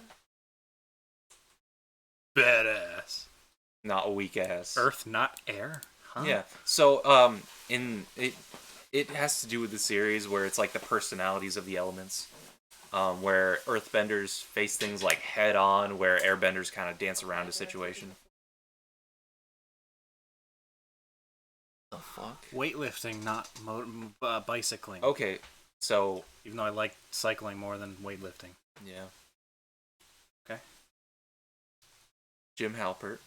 Badass. Not a weak ass. Earth, not air. Huh? Yeah. So, in it has to do with the series where it's like the personalities of the elements. Where earthbenders face things like head on, where airbenders kind of dance around a situation. The fuck? Weightlifting, not bicycling. Okay, so even though I like cycling more than weightlifting. Yeah. Okay. Jim Halpert.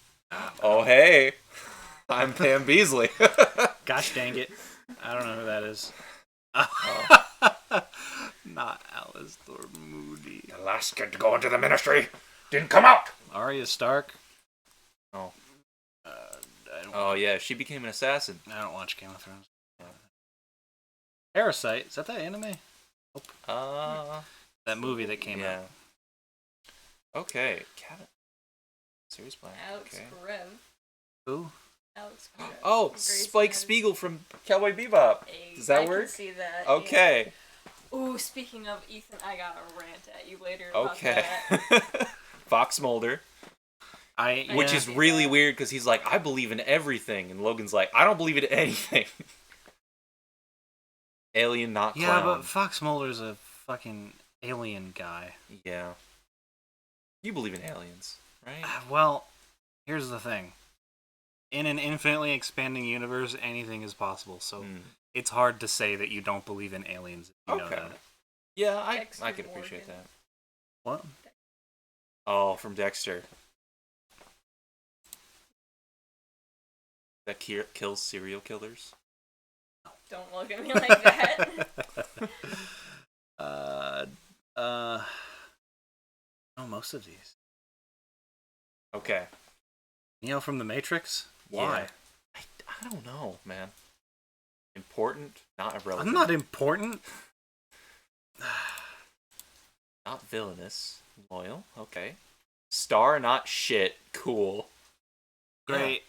Oh hey, I'm Pam Beasley. Gosh dang it! I don't know who that is. Not Alistair Moody. The last kid to go into the ministry didn't come out. Arya Stark. Oh. I don't Oh yeah, she became an assassin. I don't watch Game of Thrones. Parasite. Is that anime? Nope. That movie that came out. Okay. Series plan. Alex okay. Karev. Who? Alex Karev. Oh, Spike Spiegel from Cowboy Bebop. Does that work? I can see that. Okay. Yeah. Ooh, speaking of Ethan, I got a rant at you later about that. Fox Mulder. Which is really weird because he's like, I believe in everything. And Logan's like, I don't believe in anything. Alien, not clown. Yeah, but Fox Mulder's a fucking alien guy. Yeah. You believe in aliens, right? Well, here's the thing. In an infinitely expanding universe, anything is possible. So it's hard to say that you don't believe in aliens if you know that. Yeah, I can appreciate that. What? Oh, from Dexter. That kills serial killers. Don't look at me like that. Oh, most of these. Okay. Neo from the Matrix? Why? Yeah. I don't know, man. Important, not irrelevant. I'm not important. Not villainous. Loyal. Okay. Star, not shit. Cool. Great. Yeah.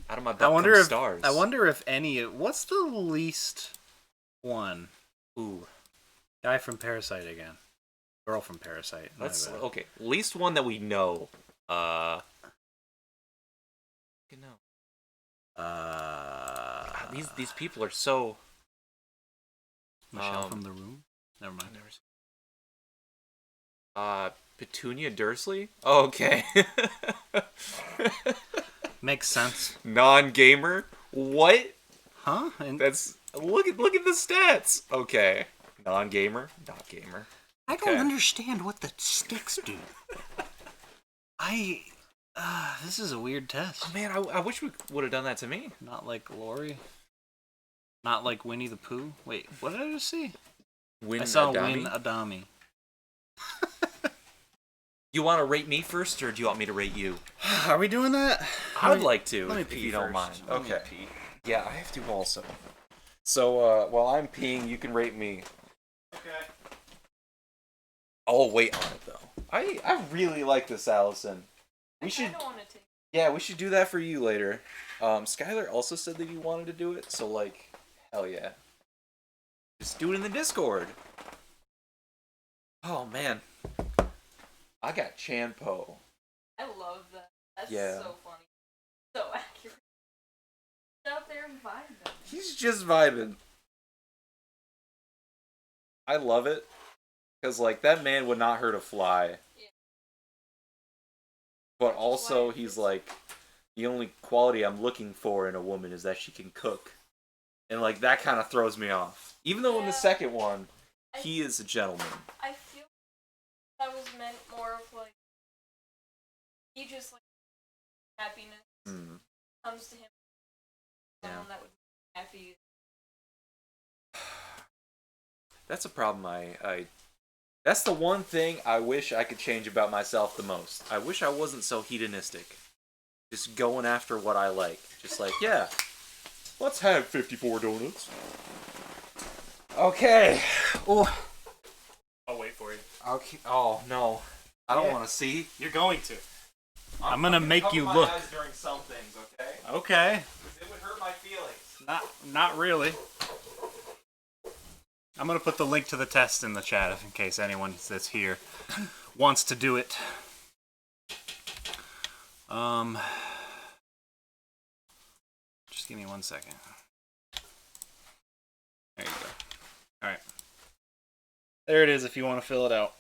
Out of my butt comes stars. I wonder if any... What's the least one? Ooh. Guy from Parasite again. Girl from Parasite. Okay. Least one that we know. These people are so... Michelle from The Room? Never mind. Petunia Dursley? Oh, okay. Makes sense. Non-gamer? What? Huh? That's... Look at the stats. Okay. Non-gamer? Not gamer. I don't understand what the sticks do. This is a weird test. Oh, man, I wish we would have done that to me. Not like Lori. Not like Winnie the Pooh. Wait, what did I just see? I saw Win Adami. You want to rate me first, or do you want me to rate you? Are we doing that? I would like to, let me if pee you first. don't mind. Let me Okay. pee. Yeah, I have to also. So, while I'm peeing, you can rate me. Okay. I'll wait on it, though. I really like this, Allison. We should do that for you later. Skylar also said that he wanted to do it, so, like, hell yeah. Just do it in the Discord. Oh, man. I got Chanpo. I love that. That's so funny. So accurate. He's out there and vibing. He's just vibing. I love it. Because, like, that man would not hurt a fly. Yeah. But also, he's like, the only quality I'm looking for in a woman is that she can cook. And, like, that kind of throws me off. Even though in the second one, he is a gentleman. I feel that was meant more of, like, he just, like, happiness. comes to him, someone that would be happy. That's a problem. That's the one thing I wish I could change about myself the most. I wish I wasn't so hedonistic. Just going after what I like. Just like, yeah, let's have 54 donuts. Okay. Oh. I'll wait for you. Okay. Oh no, I don't want to see. You're going to. I'm gonna make you look. Eyes during some things, okay? Okay. It would hurt my feelings. Not really. I'm gonna put the link to the test in the chat in case anyone that's here wants to do it. Just give me 1 second. There you go. All right. There it is. If you want to fill it out.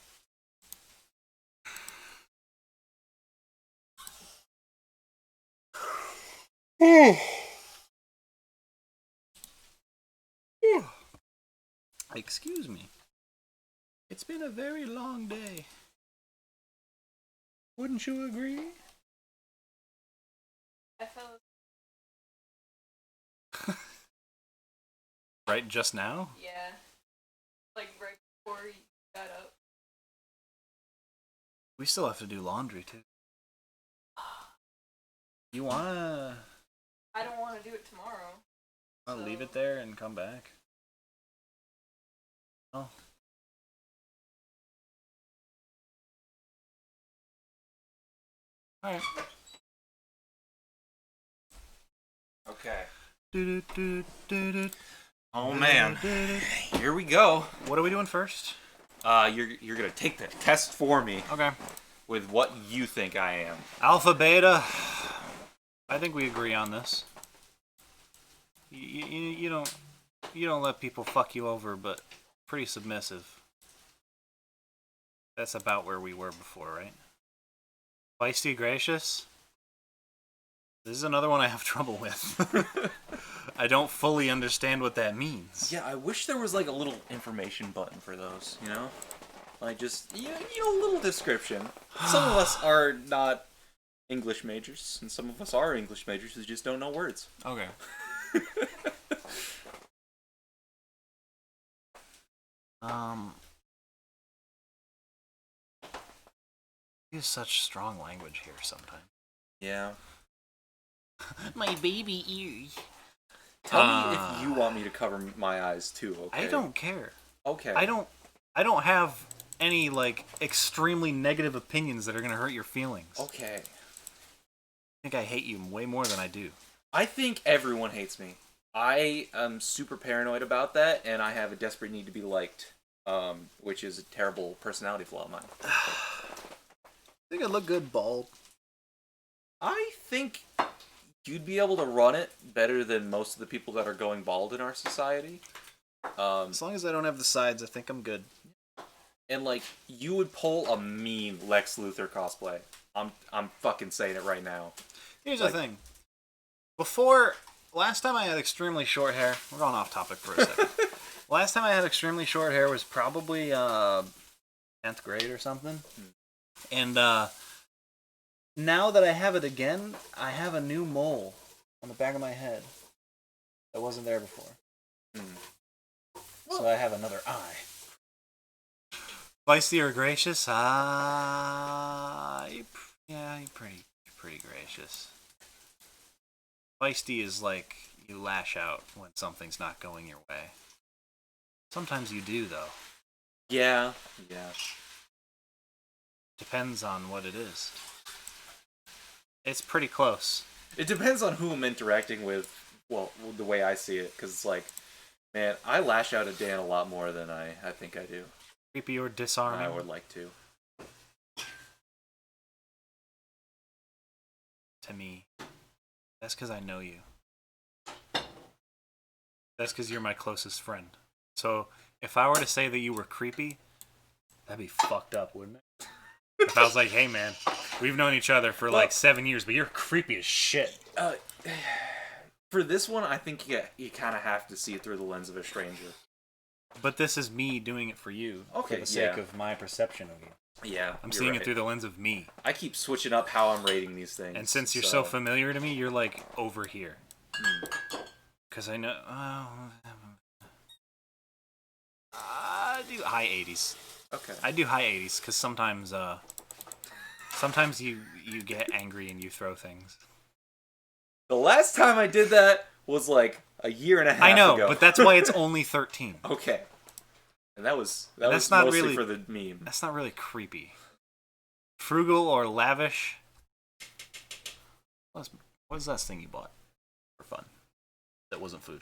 Excuse me. It's been a very long day. Wouldn't you agree? I fell asleep. Right just now? Yeah. Like right before you got up. We still have to do laundry too. You wanna... I don't want to do it tomorrow. I'll leave it there and come back. Oh. Alright. Okay. Oh man. Here we go. What are we doing first? You're gonna take the test for me Okay. with what you think I am. Alpha, beta. I think we agree on this. You don't let people fuck you over, but pretty submissive. That's about where we were before, right? Feisty, gracious. This is another one I have trouble with. I don't fully understand what that means. Yeah, I wish there was like a little information button for those, you know? Like just, you know, a little description. Some of us are not English majors, and some of us are English majors who just don't know words. Okay. Use such strong language here sometimes. Yeah. My baby ears. Tell me if you want me to cover my eyes too, okay? I don't care. Okay. I don't have any like extremely negative opinions that are gonna hurt your feelings. Okay. I think I hate you way more than I do. I think everyone hates me. I am super paranoid about that, and I have a desperate need to be liked, which is a terrible personality flaw of mine. I think I look good bald. I think you'd be able to run it better than most of the people that are going bald in our society. As long as I don't have the sides, I think I'm good. And like, you would pull a mean Lex Luthor cosplay. I'm fucking saying it right now. Here's the thing. Last time I had extremely short hair, we're going off topic for a second. Last time I had extremely short hair was probably 10th grade or something. And now that I have it again, I have a new mole on the back of my head that wasn't there before. So I have another eye. Feisty or gracious? You're pretty gracious. Feisty is like you lash out when something's not going your way. Sometimes you do, though. Yeah. Depends on what it is. It's pretty close. It depends on who I'm interacting with, well, the way I see it, because it's like, man, I lash out at Dan a lot more than I think I do. Creepy or disarming? I would like to. To me. That's because I know you. That's because you're my closest friend. So, if I were to say that you were creepy, that'd be fucked up, wouldn't it? If I was like, hey man, we've known each other for like 7 years, but you're creepy as shit. For this one, I think you kind of have to see it through the lens of a stranger. But this is me doing it for you. Okay, for the sake of my perception of you. Yeah, I'm seeing it through the lens of me. I keep switching up how I'm rating these things. And since you're so familiar to me, you're like over here. Because I know... I do high 80s. Okay. I do high 80s because sometimes you get angry and you throw things. The last time I did that was like a year and a half ago. I know, ago. but that's why it's only 13. Okay. And that was that's not mostly really, for the meme. That's not really creepy. Frugal or Lavish? What is that thing you bought for fun? That wasn't food.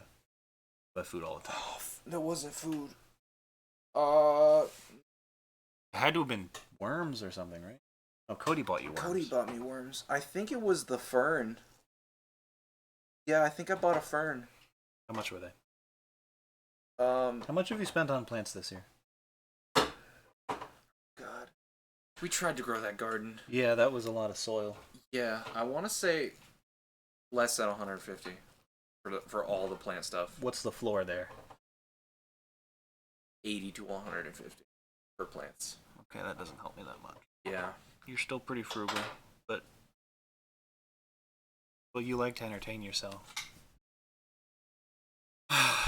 Buy food all the time. Oh, that wasn't food. It had to have been worms or something, right? Oh, Cody bought you worms. Cody bought me worms. I think it was the fern. Yeah, I think I bought a fern. How much were they? How much have you spent on plants this year? God. We tried to grow that garden. Yeah, that was a lot of soil. Yeah, I want to say less than 150 for all the plant stuff. What's the floor there? 80 to 150 for plants. Okay, that doesn't help me that much. Yeah. You're still pretty frugal, but well, you like to entertain yourself.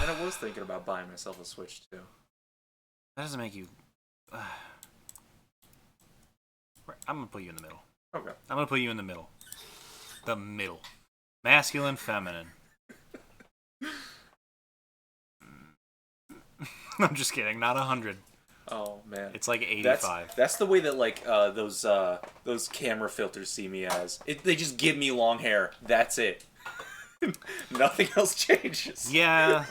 And I was thinking about buying myself a Switch too. That doesn't make you. I'm gonna put you in the middle. Okay. I'm gonna put you in the middle. The middle. Masculine, feminine. I'm just kidding. Not 100. Oh man. It's like 85. That's the way that like those camera filters see me as. They just give me long hair. That's it. Nothing else changes. Yeah.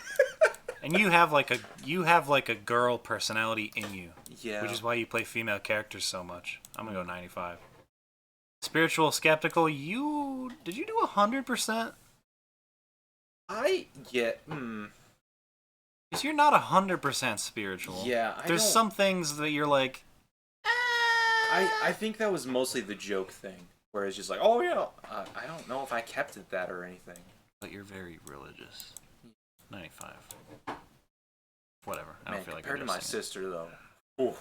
And you have like a girl personality in you. Yeah. Which is why you play female characters so much. I'm gonna go 95. Spiritual, skeptical. Did you do 100%? Because you're not 100% spiritual. Yeah, There's some things that you're like. I think that was mostly the joke thing, where it's just like, oh yeah, I don't know if I kept it that or anything. But you're very religious. 95. Whatever. I Man, don't feel like compared to my sister though. Ooh.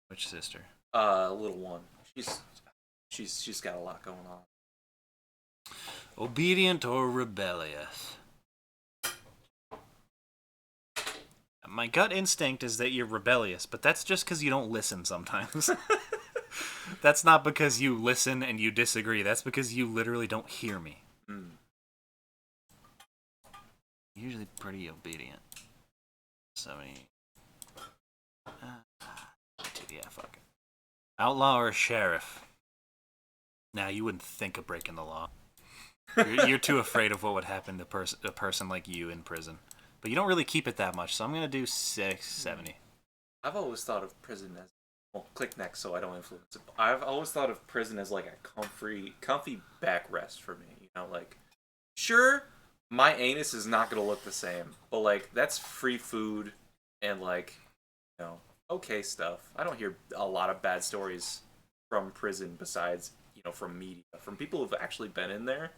Which sister? Little one. She's got a lot going on. Obedient or rebellious? My gut instinct is that you're rebellious, but that's just because you don't listen sometimes. That's not because you listen and you disagree. That's because you literally don't hear me. Usually pretty obedient. 70. Yeah, fuck it. Outlaw or sheriff? Nah, you wouldn't think of breaking the law. You're too afraid of what would happen to a person like you in prison. But you don't really keep it that much, so I'm going to do 70. I've always thought of prison as... Well, click next so I don't influence it. I've always thought of prison as like a comfy backrest for me. You know, like... Sure, my anus is not going to look the same. But, like, that's free food and, like, you know, okay stuff. I don't hear a lot of bad stories from prison besides, you know, from media. From people who've actually been in there.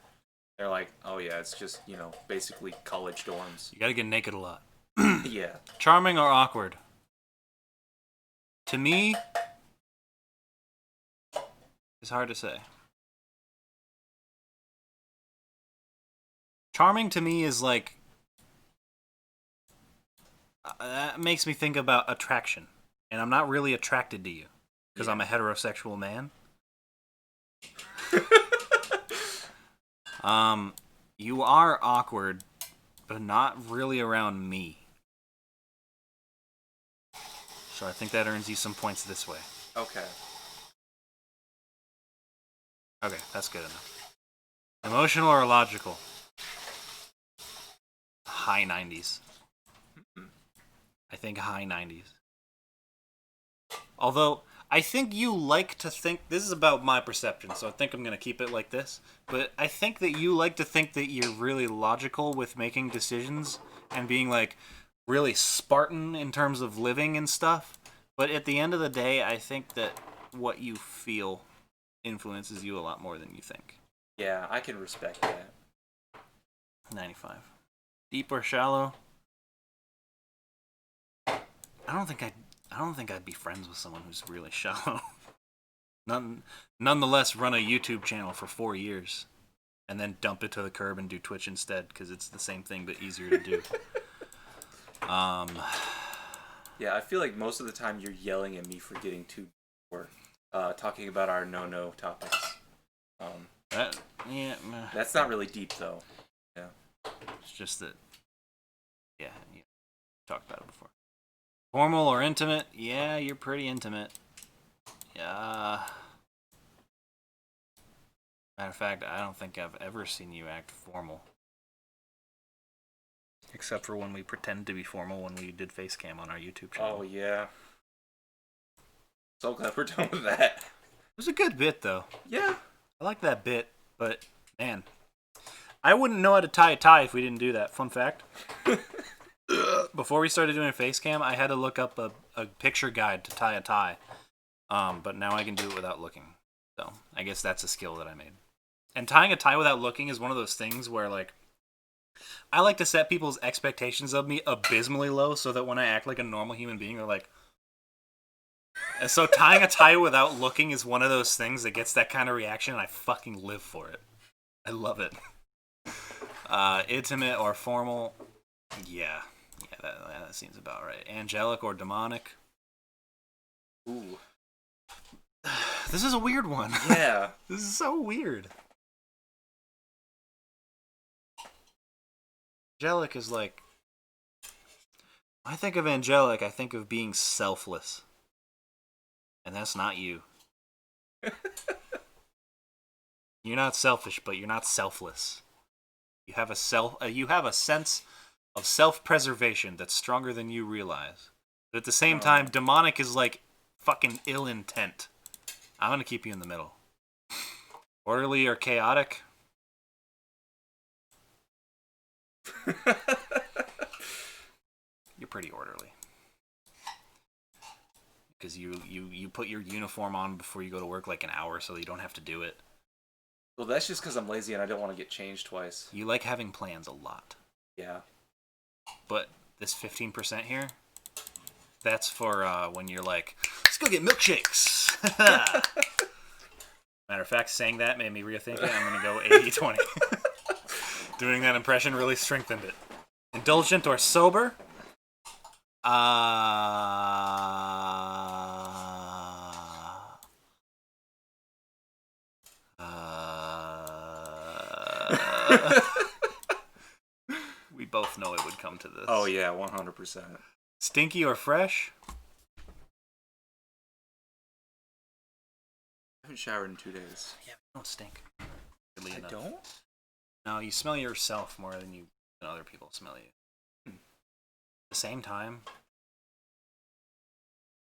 They're like, oh yeah, it's just, you know, basically college dorms. You gotta get naked a lot. Yeah. Charming or awkward? To me, it's hard to say. Charming to me is like... that makes me think about attraction. And I'm not really attracted to you. Because I'm a heterosexual man. You are awkward, but not really around me. So I think that earns you some points this way. Okay. Okay, that's good enough. Emotional or logical? High 90s. I think high 90s. Although, I think you like to think... This is about my perception, so I think I'm going to keep it like this. But I think that you like to think that you're really logical with making decisions and being, like, really Spartan in terms of living and stuff. But at the end of the day, I think that what you feel influences you a lot more than you think. Yeah, I can respect that. 95. Deep or shallow? I don't think I'd be friends with someone who's really shallow. Nonetheless, run a YouTube channel for 4 years, and then dump it to the curb and do Twitch instead because it's the same thing but easier to do. Yeah, I feel like most of the time you're yelling at me for getting too or talking about our no topics. That's not really deep though. Yeah. It's just that. Yeah, talked about it before. Formal or intimate? Yeah, you're pretty intimate. Yeah. Matter of fact, I don't think I've ever seen you act formal. Except for when we pretended to be formal when we did face cam on our YouTube channel. Oh, yeah. So glad we're done with that. It was a good bit, though. Yeah. I like that bit, but, man. I wouldn't know how to tie a tie if we didn't do that. Fun fact. Before we started doing face cam, I had to look up a picture guide to tie a tie. But now I can do it without looking. So, I guess that's a skill that I made. And tying a tie without looking is one of those things where, like, I like to set people's expectations of me abysmally low so that when I act like a normal human being, they're like... And so tying a tie without looking is one of those things that gets that kind of reaction, and I fucking live for it. I love it. Intimate or formal? Yeah. Yeah, that seems about right. Angelic or demonic? Ooh. This is a weird one. Yeah. This is so weird. Angelic is like... When I think of angelic, I think of being selfless. And that's not you. You're not selfish, but you're not selfless. You have a sense of self-preservation that's stronger than you realize. But at the same time, demonic is like fucking ill intent. I'm gonna keep you in the middle. Orderly or chaotic? You're pretty orderly. Because you put your uniform on before you go to work like an hour so you don't have to do it. Well, that's just because I'm lazy and I don't want to get changed twice. You like having plans a lot. Yeah. But this 15% here, that's for when you're like, let's go get milkshakes. Matter of fact, saying that made me rethink it. I'm going to go 80-20. Doing that impression really strengthened it. Indulgent or sober? We both know it would come to this. Oh, yeah, 100%. Stinky or fresh? I haven't showered in 2 days. Yeah, you don't stink. I Enough. don't? No, you smell yourself more than other people smell you. At the same time,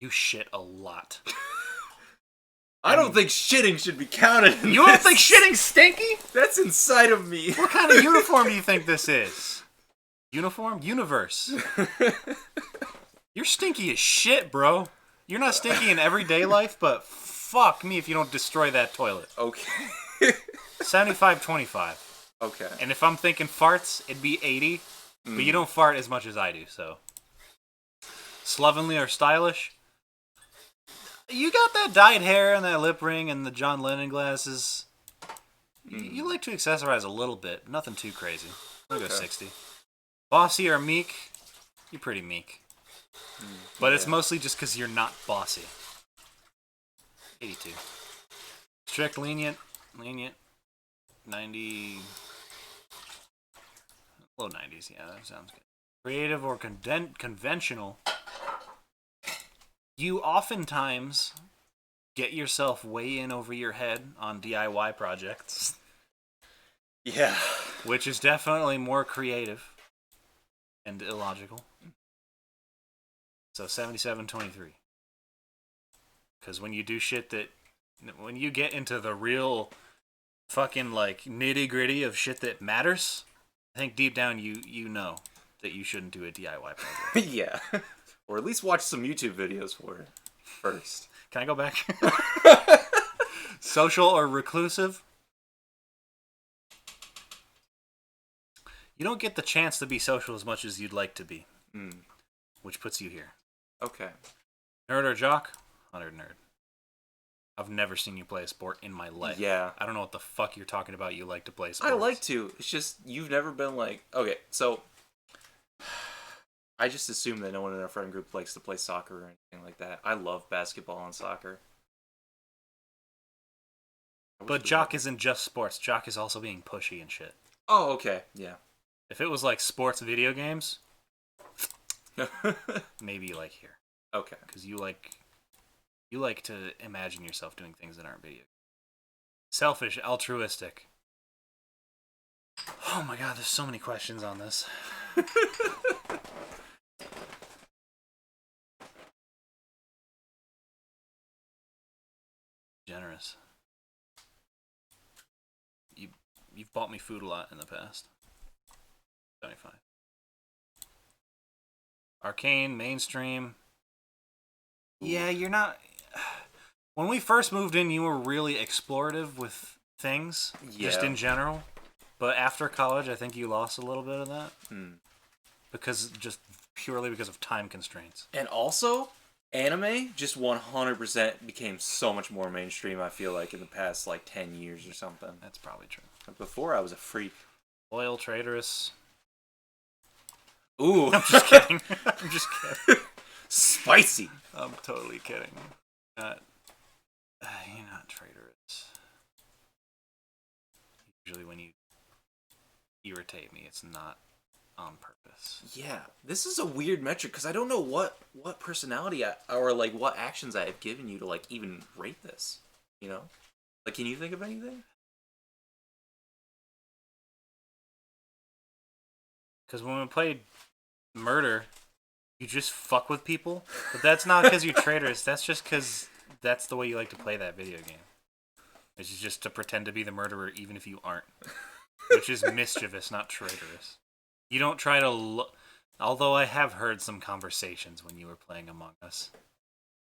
you shit a lot. I don't think shitting should be counted in You don't think shitting's stinky? That's inside of me. What kind of uniform do you think this is? Uniform? Universe. You're stinky as shit, bro. You're not stinky in everyday life, but fuck me if you don't destroy that toilet. Okay. 75-25. Okay. And if I'm thinking farts, it'd be 80. But you don't fart as much as I do, so. Slovenly or stylish? You got that dyed hair and that lip ring and the John Lennon glasses. You like to accessorize a little bit. Nothing too crazy. I'll go 60. Bossy or meek? You're pretty meek. But it's mostly just because you're not bossy. 82. Strict, lenient. 90. Low 90s, yeah, that sounds good. Creative or conventional? You oftentimes get yourself way in over your head on DIY projects. Yeah. Which is definitely more creative and illogical. So 77-23. Because when you do shit when you get into the real fucking like nitty gritty of shit that matters, I think deep down you know that you shouldn't do a DIY project. Yeah. Or at least watch some YouTube videos for it first. Can I go back? Social or reclusive? You don't get the chance to be social as much as you'd like to be. Which puts you here. Okay. Nerd or jock? 100 nerd. I've never seen you play a sport in my life. Yeah. I don't know what the fuck you're talking about. You like to play sports. I like to. It's just you've never been like, okay, so I just assume that no one in our friend group likes to play soccer or anything like that. I love basketball and soccer. But jock isn't just sports. Jock is also being pushy and shit. Oh, okay. Yeah. If it was like sports video games, maybe you like here. Okay. Because you like to imagine yourself doing things that aren't video games. Selfish, altruistic. Oh my god, there's so many questions on this. Generous. You've bought me food a lot in the past. 75. Arcane, mainstream. Yeah, you're not. When we first moved in, you were really explorative with things, just in general. But after college, I think you lost a little bit of that. Purely because of time constraints. And also, anime just 100% became so much more mainstream, I feel like, in the past, 10 years or something. That's probably true. Before, I was a freak. Loyal, traitorous. Ooh. I'm just kidding. I'm just kidding. Spicy. I'm totally kidding. You're not traitorous. Usually when you irritate me, it's not on purpose. Yeah, this is a weird metric because I don't know what personality or what actions I have given you to even rate this. You know, can you think of anything? Because when we played murder, you just fuck with people, but that's not because you're traitorous. That's just because that's the way you like to play that video game. Which is just to pretend to be the murderer even if you aren't. Which is mischievous, not traitorous. You don't try to although I have heard some conversations when you were playing Among Us.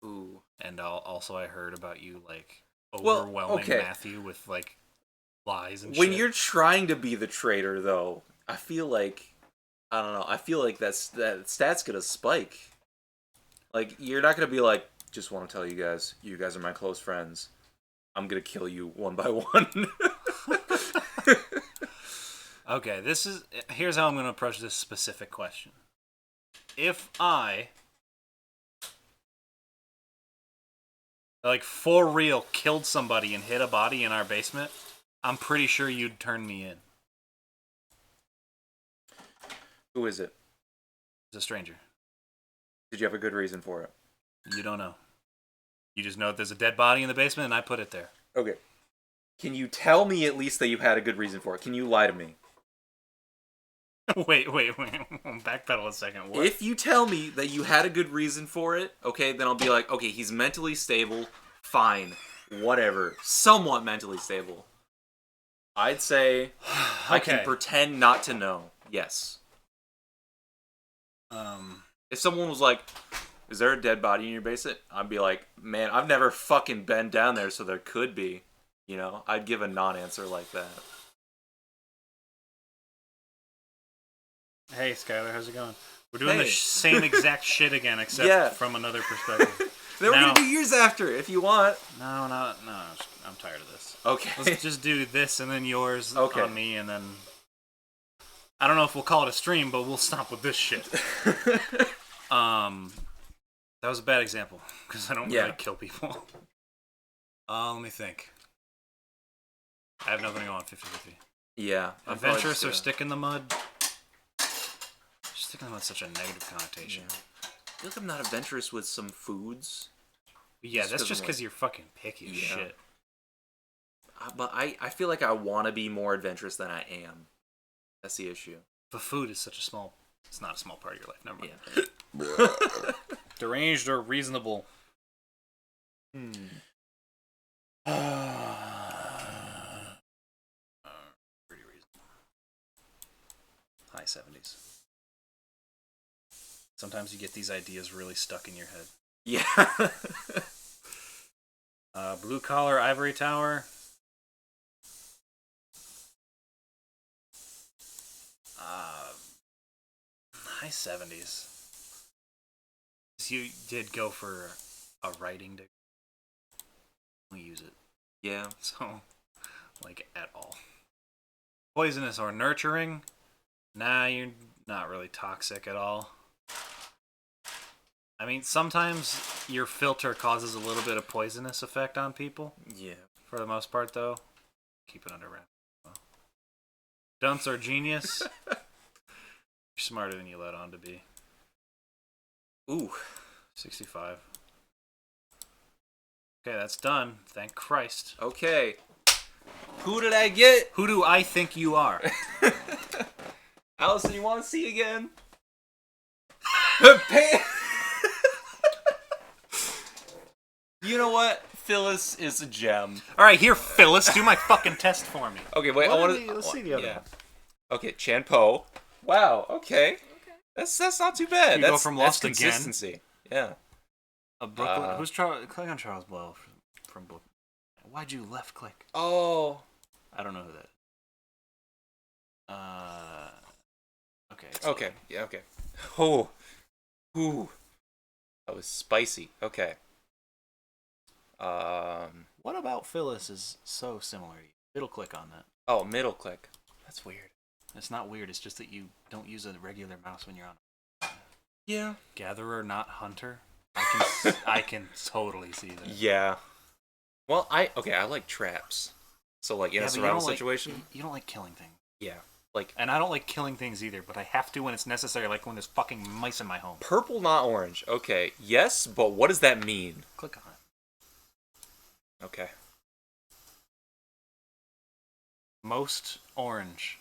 Ooh. And also I heard about you, overwhelming Matthew with, lies and shit. When you're trying to be the traitor, though, I feel like... I don't know. I feel like that stat's gonna spike. You're not gonna be like, just want to tell you guys are my close friends. I'm gonna kill you one by one. Okay, here's how I'm gonna approach this specific question. If I, for real, killed somebody and hid a body in our basement, I'm pretty sure you'd turn me in. Who is it? It's a stranger. Did you have a good reason for it? You don't know. You just know that there's a dead body in the basement and I put it there. Okay. Can you tell me at least that you had a good reason for it? Can you lie to me? Wait. Backpedal a second. What? If you tell me that you had a good reason for it, okay, then I'll be like, okay, he's mentally stable. Fine. Whatever. Somewhat mentally stable. I'd say I can pretend not to know. Yes. If someone was like, is there a dead body in your basement? I'd be like, man, I've never fucking been down there, so there could be. You know? I'd give a non-answer like that. Hey, Skylar, how's it going? We're doing the same exact shit again, except from another perspective. Then we're going to do yours after, if you want. No, I'm tired of this. Okay. Let's just do this and then yours on me, and then... I don't know if we'll call it a stream, but we'll stop with this shit. That was a bad example, because I don't really kill people. Let me think. I have nothing on 50-50. Yeah. Adventurous or stick in the mud? Stick in the mud's such a negative connotation. Yeah. I feel like I'm not adventurous with some foods. Yeah, that's just because you're fucking picky as shit. But I feel like I want to be more adventurous than I am. That's the issue. But food is such a small... It's not a small part of your life. Never mind. Yeah. Deranged or reasonable? Pretty reasonable. High 70s. Sometimes you get these ideas really stuck in your head. Yeah. Blue collar, ivory tower. High 70s. Since you did go for a writing degree, we use it. Yeah. So, like, at all. Poisonous or nurturing? Nah, you're not really toxic at all. I mean, sometimes your filter causes a little bit of poisonous effect on people. Yeah. For the most part, though. Keep it under wraps. Dunce or genius? You're smarter than you let on to be. Ooh. 65. Okay, that's done. Thank Christ. Okay. Who did I get? Who do I think you are? Allison, you want to see again? You know what? Phyllis is a gem. Alright, here, Phyllis. Do my fucking test for me. Okay, wait. Let's see the other one. Okay, Chan Po. Wow. Okay. That's not too bad. You That's go from Lost that's again. Consistency. Yeah. A Brooklyn. Who's Charles? Click on Charles Blow from Brooklyn. Why'd you left click? Oh. I don't know who that is. Okay. Okay. Yeah. Okay. Oh. Ooh. That was spicy. Okay. What about Phyllis is so similar to you? Middle click on that. Oh, middle click. That's weird. It's not weird. It's just that you don't use a regular mouse when you're on. Yeah. Gatherer, not hunter. I can totally see that. Yeah. Well, I like traps. So like in a survival situation. You don't like killing things. Yeah. Like, and I don't like killing things either, but I have to when it's necessary, like when there's fucking mice in my home. Purple, not orange. Okay. Yes, but what does that mean? Click on it. Okay. Most orange.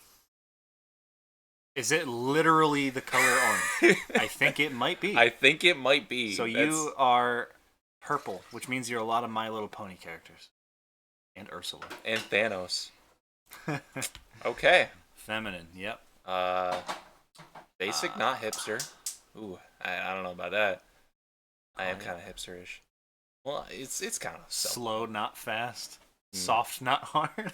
Is it literally the color orange? I think it might be. I think it might be. So you are purple, which means you're a lot of My Little Pony characters. And Ursula. And Thanos. Okay. Feminine, yep. Basic, not hipster. Ooh, I don't know about that. I am kind of hipster-ish. Well, it's kind of slow, not fast. Soft, not hard.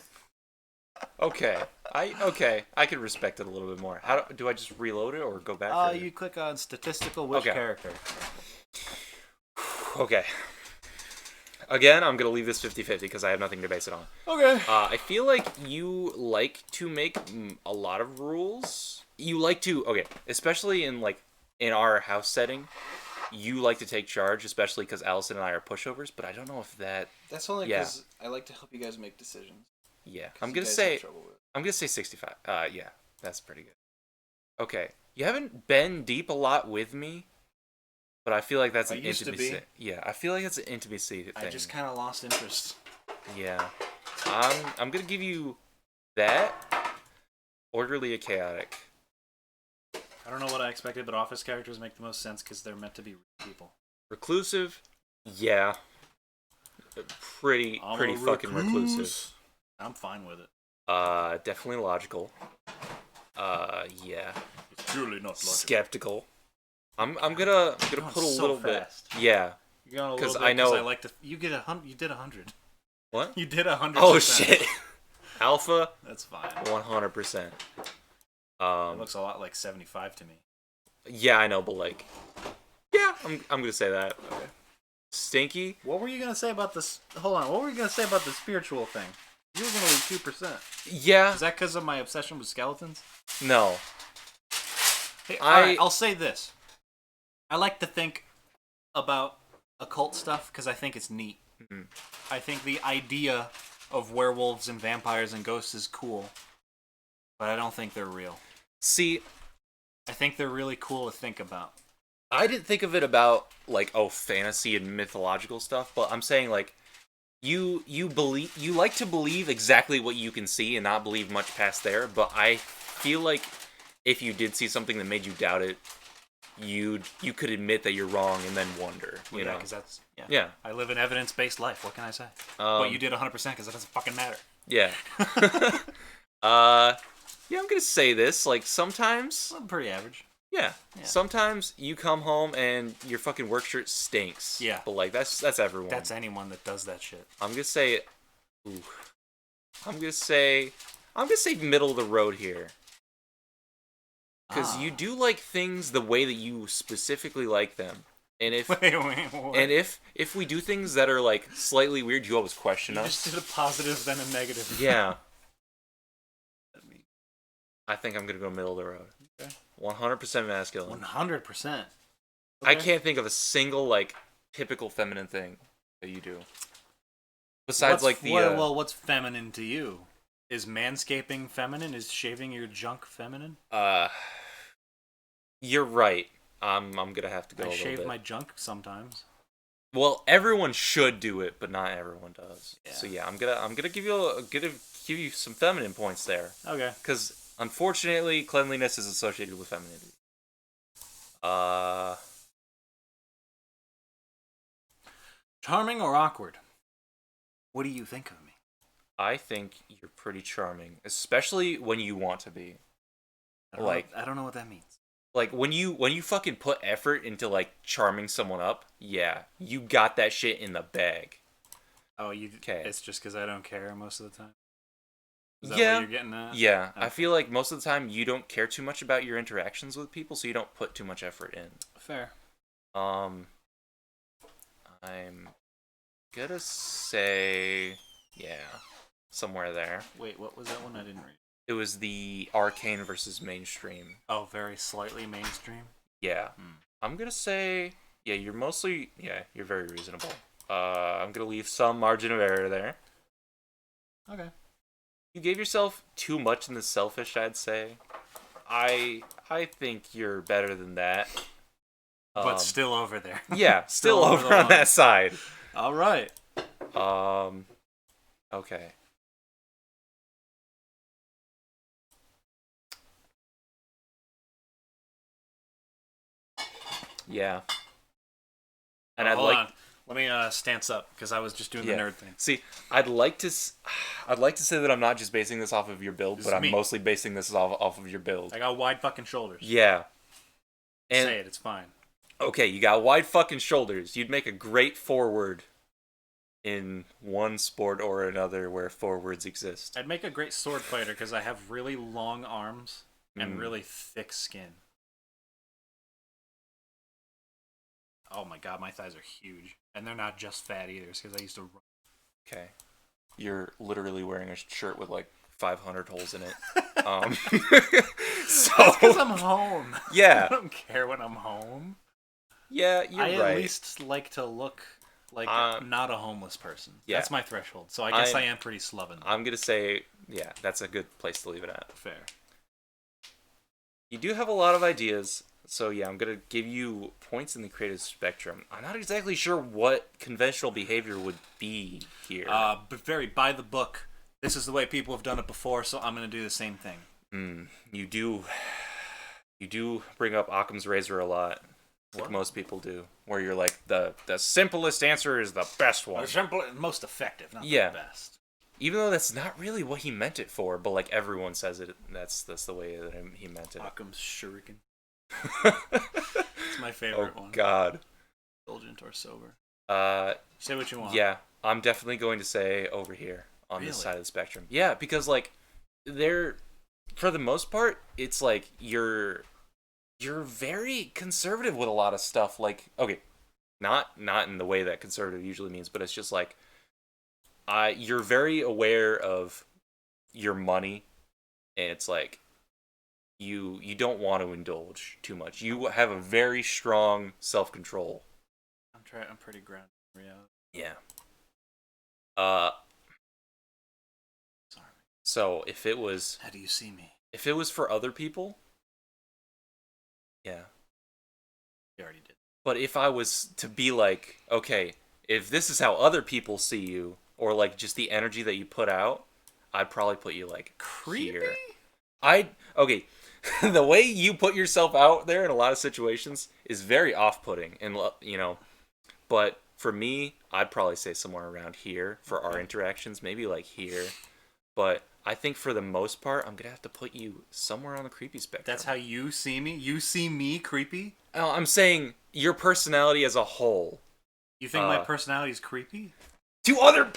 Okay, I can respect it a little bit more. How do I just reload it or go back? You click on statistical character. Okay. Again, I'm gonna leave this 50-50 because I have nothing to base it on. Okay. I feel like you like to make a lot of rules. You like to especially in our house setting. You like to take charge, especially because Allison and I are pushovers. But I don't know if that. That's only because I like to help you guys make decisions. Yeah, I'm gonna say 65. Yeah, that's pretty good. Okay, you haven't been deep a lot with me, but I feel like that's an intimacy. Yeah, I feel like that's an intimacy thing. I just kind of lost interest. Yeah, I'm gonna give you that. Orderly and chaotic. I don't know what I expected, but office characters make the most sense because they're meant to be people. Reclusive, yeah, pretty fucking reclusive. I'm fine with it. Definitely logical. Yeah. It's truly not logical. Skeptical. I'm gonna put a little bit. Yeah. You're going a little bit I know. I like to. You did 100. What? You did 100. Oh shit. Alpha. That's fine. 100%. It looks a lot like 75 to me. Yeah, I know, but yeah, I'm gonna say that. Okay. Stinky. What were you gonna say about this? Hold on. What were you gonna say about the spiritual thing? You were gonna leave 2%. Yeah. Is that because of my obsession with skeletons? No. Hey, alright, I'll say this. I like to think about occult stuff because I think it's neat. Mm-hmm. I think the idea of werewolves and vampires and ghosts is cool, but I don't think they're real. See, I think they're really cool to think about. I didn't think of it about fantasy and mythological stuff, but I'm saying you like to believe exactly what you can see and not believe much past there, but I feel like if you did see something that made you doubt it, you could admit that you're wrong and then wonder. You know, because that's yeah. I live an evidence-based life. What can I say? But you did 100% because it doesn't fucking matter. Yeah. Yeah, I'm gonna say this. Sometimes I'm pretty average. Yeah. Sometimes you come home and your fucking work shirt stinks. Yeah. But that's everyone. That's anyone that does that shit. I'm gonna say, I'm gonna say middle of the road here. Because you do like things the way that you specifically like them. And if Wait, what? and if we do things that are like slightly weird, you always question You us. just did a positive, then a negative. Yeah. I think I'm gonna go middle of the road. Okay. 100% masculine. 100%. I can't think of a single like typical feminine thing that you do. Besides what's feminine to you? Is manscaping feminine? Is shaving your junk feminine? You're right. I'm gonna have to go a I little shave bit. my junk sometimes. Well, everyone should do it, but not everyone does. Yeah. So yeah, I'm gonna give you some feminine points there. Okay. Because unfortunately, cleanliness is associated with femininity. Charming or awkward? What do you think of me? I think you're pretty charming, especially when you want to be. I don't know what that means. Like when you fucking put effort into like charming someone up, yeah, you got that shit in the bag. Oh, Okay. It's just because I don't care most of the time. Is that Yeah. what you're getting at? Yeah, Okay. I feel like most of the time you don't care too much about your interactions with people, so you don't put too much effort in. Fair. I'm gonna say, yeah, somewhere there. Wait, what was that one? I didn't read. It was the arcane versus mainstream. Oh, very slightly mainstream. Yeah. I'm gonna say, yeah, you're very reasonable. I'm gonna leave some margin of error there. Okay. You gave yourself too much in the selfish, I'd say. I think you're better than that. But still over there. Yeah, still over over the on line. that side. All right. Okay. Yeah. And I'd Hold like on. Let me stance up because I was just doing the nerd thing. See, I'd like to say that I'm not just basing this off of your build, This but is I'm me. mostly basing this off of your build. I got wide fucking shoulders. Yeah. And Say it. It's fine. okay, you got wide fucking shoulders. You'd make a great forward in one sport or another where forwards exist. I'd make a great sword fighter because I have really long arms and really thick skin. Oh my god, my thighs are huge. And they're not just fat either, because I used to run. Okay. You're literally wearing a shirt with like 500 holes in it. So That's because I'm home. Yeah. I don't care when I'm home. Yeah, you're I right. at least like to look like not a homeless person. Yeah. That's my threshold. So I guess I am pretty sloven. I'm going to say, yeah, that's a good place to leave it at. Fair. You do have a lot of ideas, so yeah, I'm going to give you points in the creative spectrum. I'm not exactly sure what conventional behavior would be here. But very by the book. This is the way people have done it before, so I'm going to do the same thing. You do bring up Occam's razor a lot, like most people do, where you're like, the simplest answer is the best one. The simple, most effective, not Yeah. the best. Even though that's not really what he meant it for, but like everyone says it, that's the way that he meant it. Occam's shuriken. It's my favorite one. Oh God. Indulgent or sober. Say what you want. Yeah, I'm definitely going to say over here on this Really? side of the spectrum. Yeah, because like they're, for the most part, it's like you're very conservative with a lot of stuff. Like, okay, not in the way that conservative usually means, but it's just like you're very aware of your money, and it's like you don't want to indulge too much. You have a very strong self-control. I'm pretty grounded in reality. Yeah. Sorry. So if it was How do you see me? for other people, yeah. You already did. But if I was to be like, okay, if this is how other people see you, or like just the energy that you put out, I'd probably put you like Creepy? here. Okay, the way you put yourself out there in a lot of situations is very off-putting, and but for me, I'd probably say somewhere around here for our interactions, maybe like here. But I think for the most part, I'm gonna have to put you somewhere on the creepy spectrum. That's how you see me? You see me creepy? Oh, I'm saying your personality as a whole. You think my personality is creepy? To other...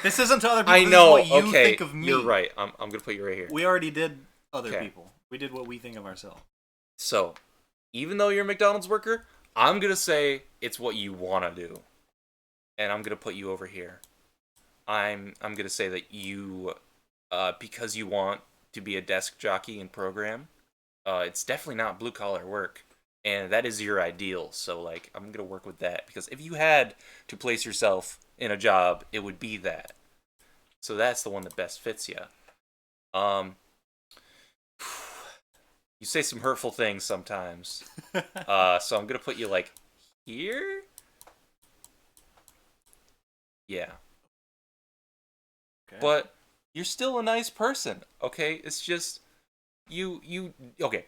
This isn't to other people. I know, This is what you okay, think of me. you're right. I'm gonna put you right here. We already did other Okay. people. We did what we think of ourselves. So, even though you're a McDonald's worker, I'm gonna say it's what you want to do, and I'm gonna put you over here. I'm gonna say that you, because you want to be a desk jockey and program, it's definitely not blue collar work, and that is your ideal. So like, I'm gonna work with that because if you had to place yourself in a job, it would be that. So that's the one that best fits you. You say some hurtful things sometimes. So I'm gonna put you like here. Yeah. Okay. But you're still a nice person, okay? It's just you okay.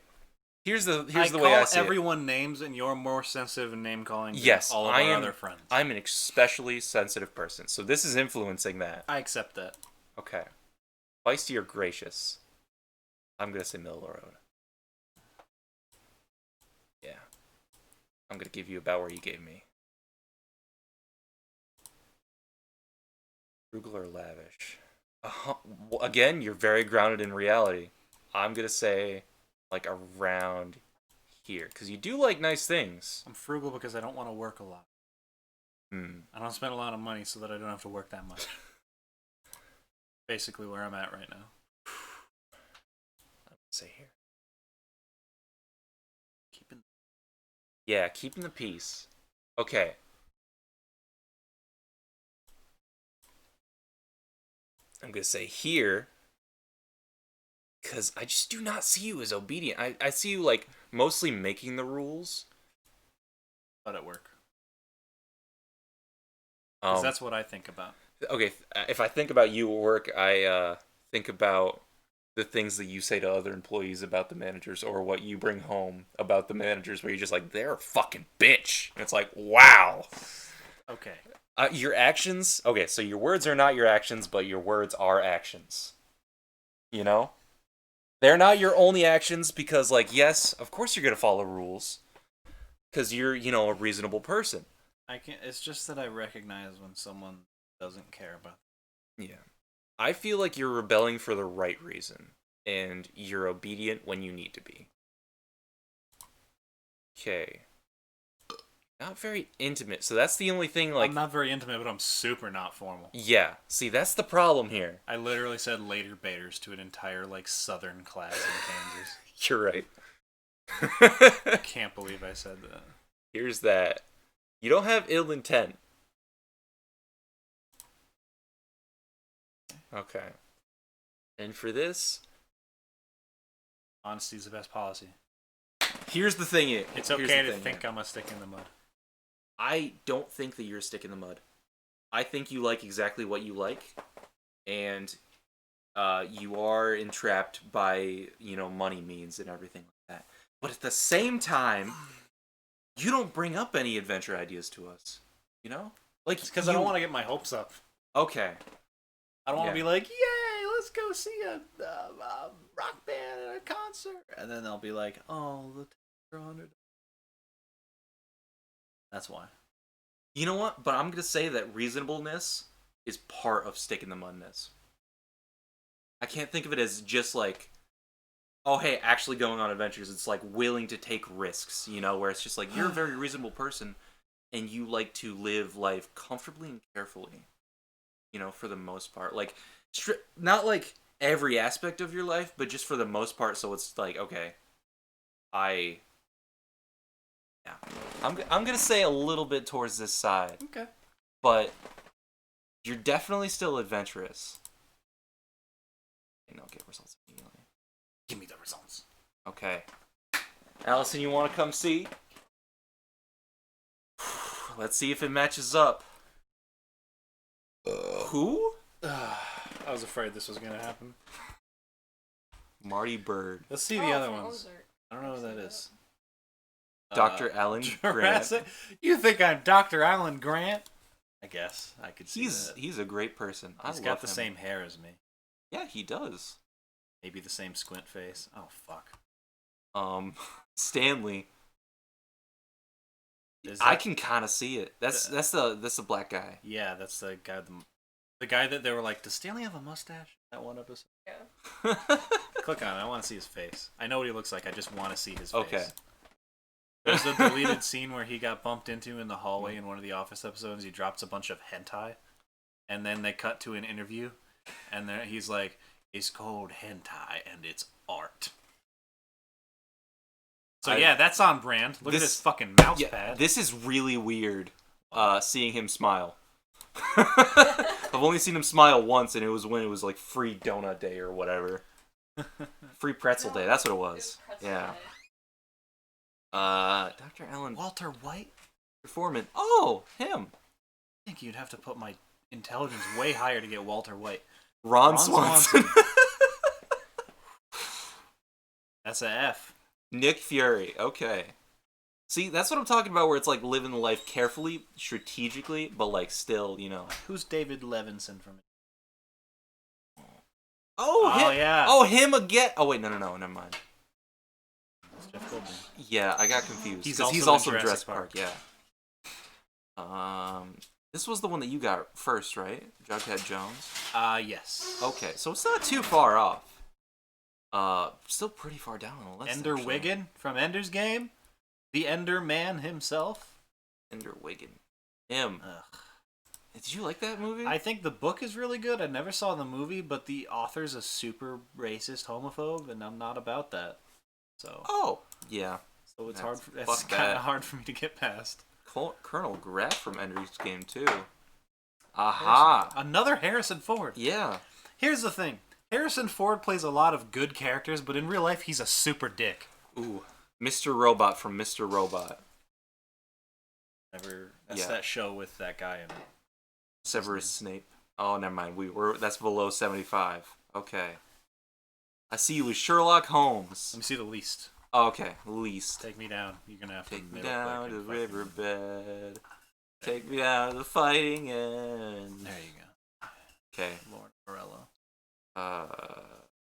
Here's the way I see it. everyone names, and you're more sensitive in name calling than Yes, all of our other friends. I'm an especially sensitive person, so this is influencing that. I accept that. Okay. Feisty or gracious? I'm gonna say middle of the road. Yeah. I'm gonna give you about where you gave me. Frugal or lavish? Again, you're very grounded in reality. I'm gonna say like around here, because you do like nice things. I'm frugal because I don't want to work a lot. I don't spend a lot of money so that I don't have to work that much. Basically where I'm at right now. I'm gonna say here. Keeping Keeping the peace. Okay. I'm gonna say here, because I just do not see you as obedient. I see you like mostly making the rules. but at work. Because that's what I think about. Okay, if I think about you at work, I think about the things that you say to other employees about the managers, or what you bring home about the managers, where you're just like, they're a fucking bitch. And it's like, wow. Okay. Your actions, okay, so your words are not your actions, but your words are actions. You know? They're not your only actions because, like, yes, of course you're going to follow rules. Because you're, a reasonable person. It's just that I recognize when someone doesn't care about it. Yeah. I feel like you're rebelling for the right reason. And you're obedient when you need to be. Okay. Not very intimate. So that's the only thing, like... I'm not very intimate, but I'm super not formal. Yeah. See, that's the problem here. I literally said later baiters to an entire, southern class in Kansas. You're right. I can't believe I said that. Here's that. You don't have ill intent. Okay. And for this... Honesty is the best policy. Here's the thing. It's okay to think I'm a stick in the mud. I don't think that you're a stick in the mud. I think you like exactly what you like. And you are entrapped by, money means and everything like that. But at the same time, you don't bring up any adventure ideas to us. Like, because I don't want to get my hopes up. Okay. I don't want to be like, yay, let's go see a rock band at a concert. And then they'll be like, oh, the $100. That's why. You know what? But I'm going to say that reasonableness is part of stick in the mudness. I can't think of it as just like, oh, hey, actually going on adventures. It's like willing to take risks, where it's just like, you're a very reasonable person and you like to live life comfortably and carefully, for the most part. Like, not like every aspect of your life, but just for the most part. So it's like, okay, I'm going to say a little bit towards this side. Okay. But you're definitely still adventurous. And I'll get results immediately. Give me the results. Okay. Allison, you want to come see? Let's see if it matches up. Who? I was afraid this was going to happen. Marty Bird. Let's see the other ones. I don't know who that is. Dr. Alan Grant. You think I'm Dr. Alan Grant? I guess I could see that. He's a great person. He's got the same hair as me. Yeah, he does. Maybe the same squint face. Oh fuck. Stanley. I can kind of see it. That's the black guy. Yeah, that's the guy. The guy that they were like, does Stanley have a mustache? That one episode. Yeah. Click on it. I want to see his face. I know what he looks like. I just want to see his face. Okay. There's a deleted scene where he got bumped into in the hallway in one of the Office episodes. He drops a bunch of hentai, and then they cut to an interview, and he's like, "It's called hentai, and it's art." So yeah, that's on brand. Look at this fucking mouse pad. This is really weird. Seeing him smile. I've only seen him smile once, and it was when it was like free donut day or whatever. Free pretzel day. That's what it was. Yeah. Dr. Ellen. Walter White? Foreman. Oh, him. I think you'd have to put my intelligence way higher to get Walter White. Ron Swanson. That's a F. Nick Fury. Okay. See, that's what I'm talking about, where it's like living life carefully, strategically, but like still, you know. Who's David Levinson from? Oh, him. Yeah. Oh, him again. Oh, wait, no, never mind. Jeff Goldblum. Yeah, I got confused. He's Because also in in Jurassic Park. Yeah. This was the one that you got first, right? Jughead Jones? Yes. Okay, so it's not too far off. Still pretty far down on the list. Ender actually. Wiggin from Ender's Game? The Ender Man himself? Ender Wiggin. Him. Ugh. Did you like that movie? I think the book is really good. I never saw the movie, but the author's a super racist homophobe, and I'm not about that. So. Oh, yeah. So it's That's- hard. It's kind of hard for me to get past. Colonel Graff from Ender's Game, too. Aha! Another Harrison Ford. Yeah. Here's the thing. Harrison Ford plays a lot of good characters, but in real life, he's a super dick. Ooh. Mr. Robot from Mr. Robot. That's that show with that guy in it. Severus Snape. Oh, never mind. That's below 75. Okay. I see you as Sherlock Holmes. Let me see the least. Oh, okay, least. Take me down. You're gonna have to Take me down to the riverbed. Take me down to the fighting end. There you go. Okay. Lauren Morello.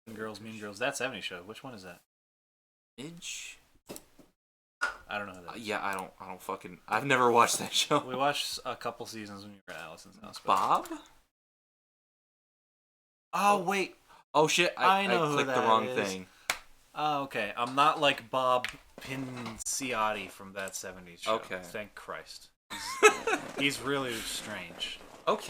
Mean Mean Girls. That 70s show. Which one is that? Midge? I don't know who that is. Yeah, I don't fucking. I've never watched that show. We watched a couple seasons when you were at Allison's house. Bob? Oh wait. Oh shit! I know who clicked the that wrong is. thing. Oh, okay. I'm not like Bob Pinciotti from that 70s show. Okay. Thank Christ. He's really strange. Okay.